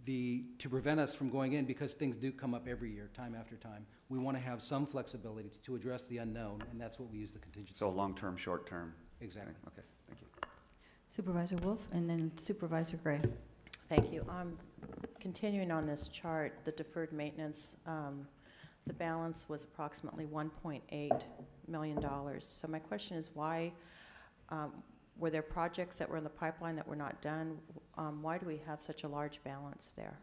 S6: To prevent us from going in, because things do come up every year, time after time, we want to have some flexibility to address the unknown, and that's what we use the contingency.
S9: So long-term, short-term.
S6: Exactly.
S9: Okay, thank you.
S1: Supervisor Wolf, and then Supervisor Gray.
S10: Thank you. Continuing on this chart, the deferred maintenance, the balance was approximately $1.8 million. So my question is, why were there projects that were in the pipeline that were not done? Why do we have such a large balance there?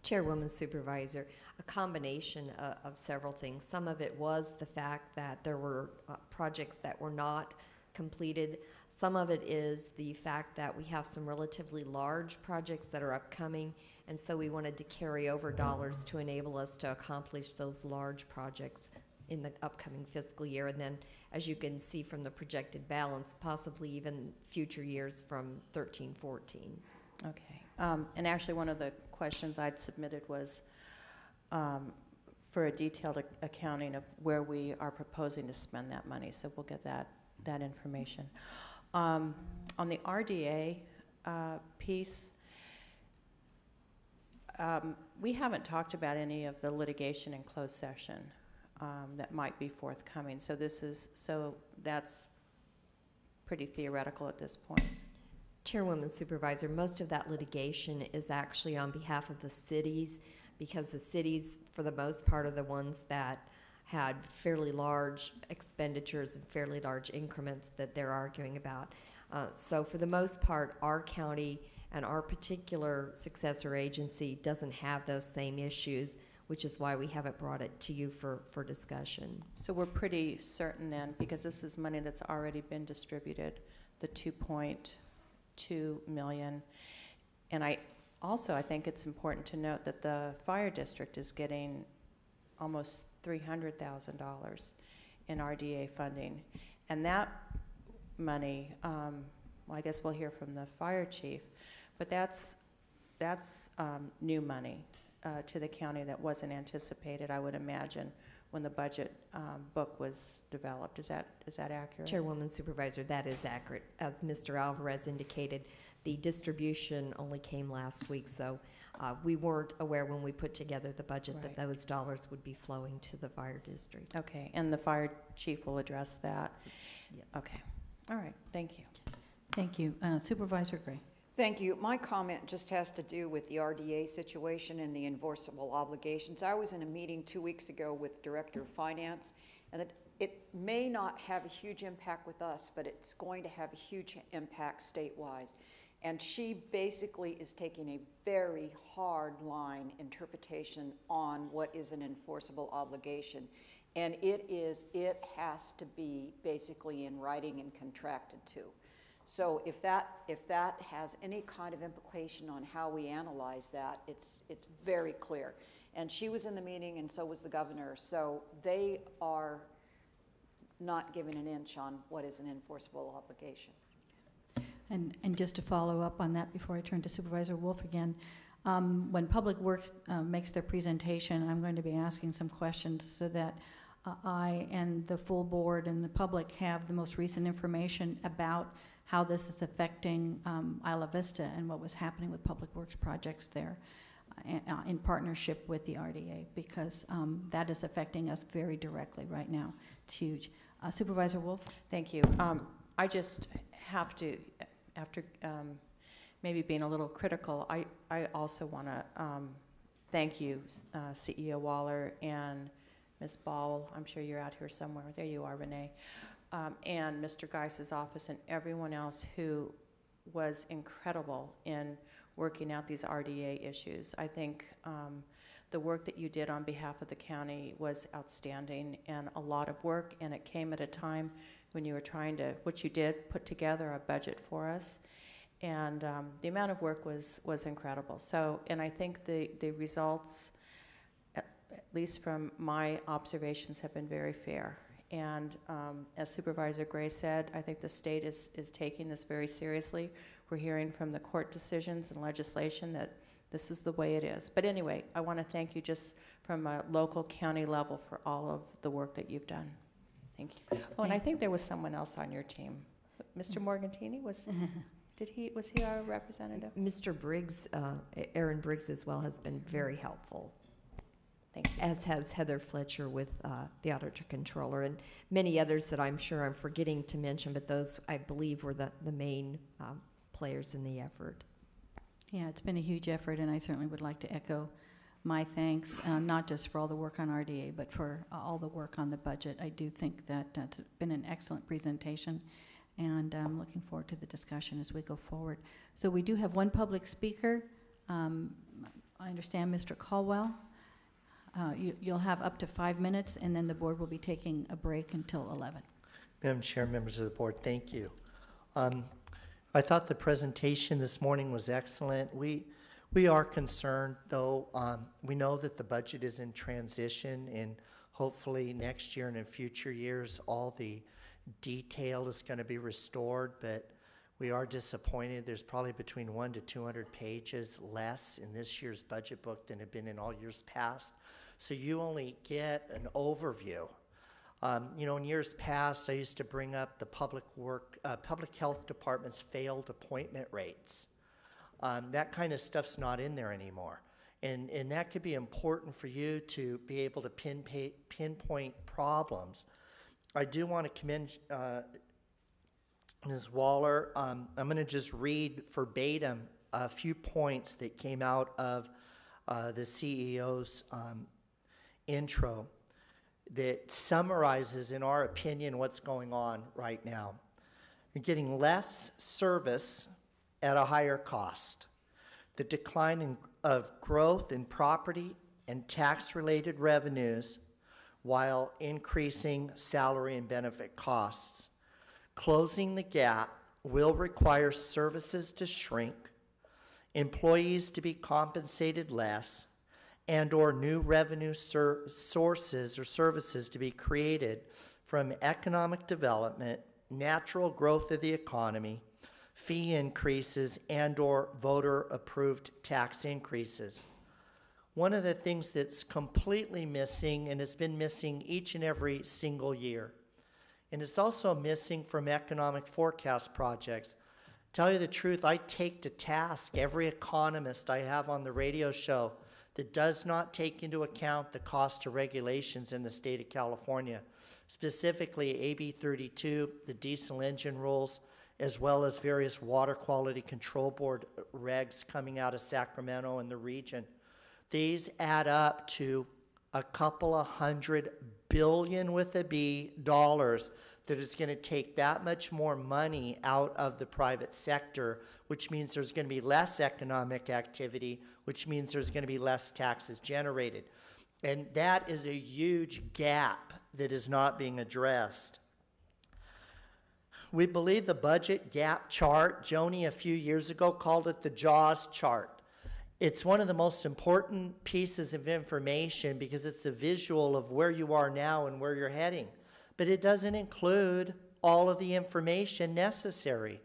S2: Chairwoman, Supervisor, a combination of several things. Some of it was the fact that there were projects that were not completed. Some of it is the fact that we have some relatively large projects that are upcoming, and so we wanted to carry over dollars to enable us to accomplish those large projects in the upcoming fiscal year. And then, as you can see from the projected balance, possibly even future years from 13-14.
S10: Okay. And actually, one of the questions I'd submitted was for a detailed accounting of where we are proposing to spend that money. So we'll get that information. On the RDA piece, we haven't talked about any of the litigation in closed session that might be forthcoming. So that's pretty theoretical at this point.
S2: Chairwoman Supervisor, most of that litigation is actually on behalf of the cities, because the cities, for the most part, are the ones that had fairly large expenditures and fairly large increments that they're arguing about. So for the most part, our county and our particular successor agency doesn't have those same issues, which is why we haven't brought it to you for discussion.
S10: So we're pretty certain then, because this is money that's already been distributed, the 2.2 million. And I think it's important to note that the fire district is getting almost $300,000 in RDA funding. And that money, well, I guess we'll hear from the fire chief, but that's new money to the county that wasn't anticipated, I would imagine, when the budget book was developed. Is that accurate?
S2: Chairwoman Supervisor, that is accurate. As Mr. Alvarez indicated, the distribution only came last week, so we weren't aware when we put together the budget that those dollars would be flowing to the fire district.
S10: Okay, and the fire chief will address that?
S2: Yes.
S10: Okay, all right, thank you.
S1: Thank you. Supervisor Gray.
S8: Thank you. My comment just has to do with the RDA situation and the enforceable obligations. I was in a meeting 2 weeks ago with Director of Finance, and it may not have a huge impact with us, but it's going to have a huge impact statewide. And she basically is taking a very hard line interpretation on what is an enforceable obligation. And it has to be basically in writing and contracted to. So if that has any kind of implication on how we analyze that, it's very clear. And she was in the meeting, and so was the governor. So they are not giving an inch on what is an enforceable obligation.
S1: And just to follow up on that before I turn to Supervisor Wolf again, when Public Works makes their presentation, I'm going to be asking some questions so that I and the full board and the public have the most recent information about how this is affecting Isla Vista and what was happening with Public Works projects there in partnership with the RDA, because that is affecting us very directly right now. It's huge. Supervisor Wolf?
S10: Thank you. I just have to, after maybe being a little critical, I also want to thank you, CEO Waller and Ms. Ball. I'm sure you're out here somewhere. There you are, Renee. And Mr. Geis's office and everyone else who was incredible in working out these RDA issues. I think the work that you did on behalf of the county was outstanding and a lot of work, and it came at a time when you were trying to, what you did, put together a budget for us. And the amount of work was incredible. So, and I think the results, at least from my observations, have been very fair. And as Supervisor Gray said, I think the state is taking this very seriously. We're hearing from the court decisions and legislation that this is the way it is. But anyway, I want to thank you just from a local county level for all of the work that you've done. Thank you. Oh, and I think there was someone else on your team. Mr. Morgantini, was he our representative?
S2: Mr. Briggs, Aaron Briggs as well, has been very helpful.
S10: Thank you.
S2: As has Heather Fletcher with the Auditor Controller, and many others that I'm sure I'm forgetting to mention, but those, I believe, were the main players in the effort.
S1: Yeah, it's been a huge effort, and I certainly would like to echo my thanks, not just for all the work on RDA, but for all the work on the budget. I do think that it's been an excellent presentation, and I'm looking forward to the discussion as we go forward. So we do have one public speaker. I understand Mr. Caldwell. You'll have up to 5 minutes, and then the board will be taking a break until 11.
S5: Madam Chair, members of the board, thank you. I thought the presentation this morning was excellent. We are concerned, though. We know that the budget is in transition, and hopefully next year and in future years, all the detail is going to be restored, but we are disappointed. There's probably between 100 to 200 pages less in this year's budget book than have been in all years past. So you only get an overview In years past, I used to bring up the public health department's failed appointment rates. That kind of stuff's not in there anymore. And that could be important for you to be able to pinpoint problems. I do want to commend Ms. Waller. I'm going to just read verbatim a few points that came out of the CEO's intro that summarizes, in our opinion, what's going on right now. You're getting less service at a higher cost. The decline of growth in property and tax-related revenues while increasing salary and benefit costs. Closing the gap will require services to shrink, employees to be compensated less, and or new revenue sources or services to be created from economic development, natural growth of the economy, fee increases, and or voter-approved tax increases. One of the things that's completely missing, and has been missing each and every single year, and it's also missing from economic forecast projects. Tell you the truth, I take to task every economist I have on the radio show that does not take into account the cost of regulations in the state of California, specifically AB 32, the diesel engine rules, as well as various water quality control board regs coming out of Sacramento and the region. These add up to a couple of $100 billion with a B dollars that is going to take that much more money out of the private sector, which means there's going to be less economic activity, which means there's going to be less taxes generated. And that is a huge gap that is not being addressed. We believe the budget gap chart, Joni a few years ago called it the JAWS chart. It's one of the most important pieces of information because it's a visual of where you are now and where you're heading. But it doesn't include all of the information necessary.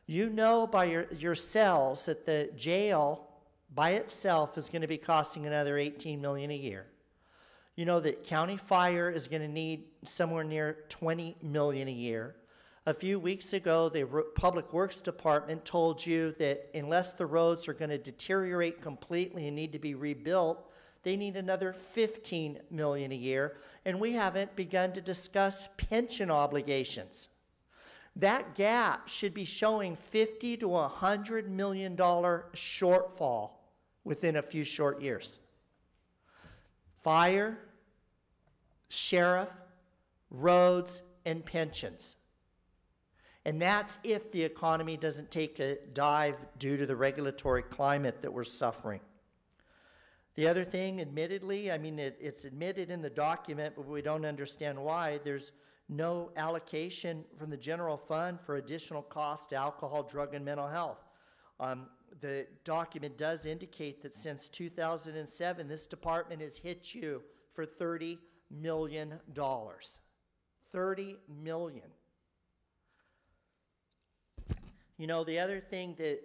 S5: You know by yourselves that the jail by itself is going to be costing another $18 million a year. You know that county fire is going to need somewhere near $20 million a year. A few weeks ago, the Public Works Department told you that unless the roads are going to deteriorate completely and need to be rebuilt, they need another $15 million a year, and we haven't begun to discuss pension obligations. That gap should be showing $50 to $100 million shortfall within a few short years. Fire, sheriff, roads, and pensions. And that's if the economy doesn't take a dive due to the regulatory climate that we're suffering. The other thing, admittedly, it's admitted in the document, but we don't understand why, there's no allocation from the general fund for additional costs to alcohol, drug, and mental health. The document does indicate that since 2007, this department has hit you for $30 million. $30 million. You know, the other thing that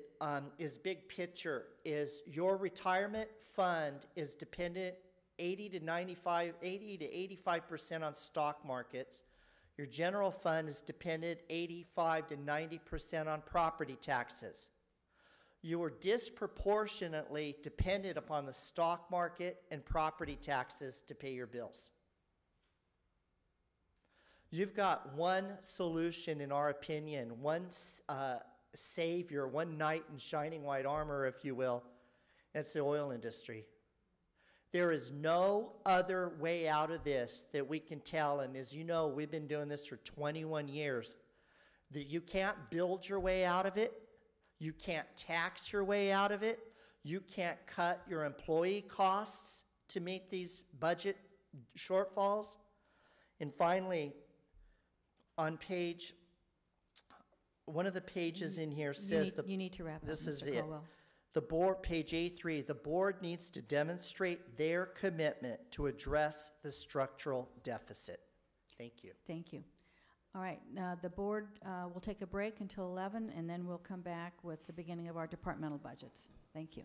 S5: is big picture is your retirement fund is dependent 80 to 85% on stock markets. Your general fund is dependent 85 to 90% on property taxes. You are disproportionately dependent upon the stock market and property taxes to pay your bills. You've got one solution, in our opinion, one savior, one knight in shining white armor, if you will. That's the oil industry. There is no other way out of this that we can tell, and as you know, we've been doing this for 21 years, that you can't build your way out of it, you can't tax your way out of it, you can't cut your employee costs to meet these budget shortfalls. And finally, on page, one of the pages in here says
S1: you need to wrap up,
S5: this
S1: Mr.
S5: is it.
S1: Colwell.
S5: The board, page A3, the board needs to demonstrate their commitment to address the structural deficit. Thank you.
S1: Thank you. All right, the board will take a break until 11, and then we'll come back with the beginning of our departmental budgets. Thank you.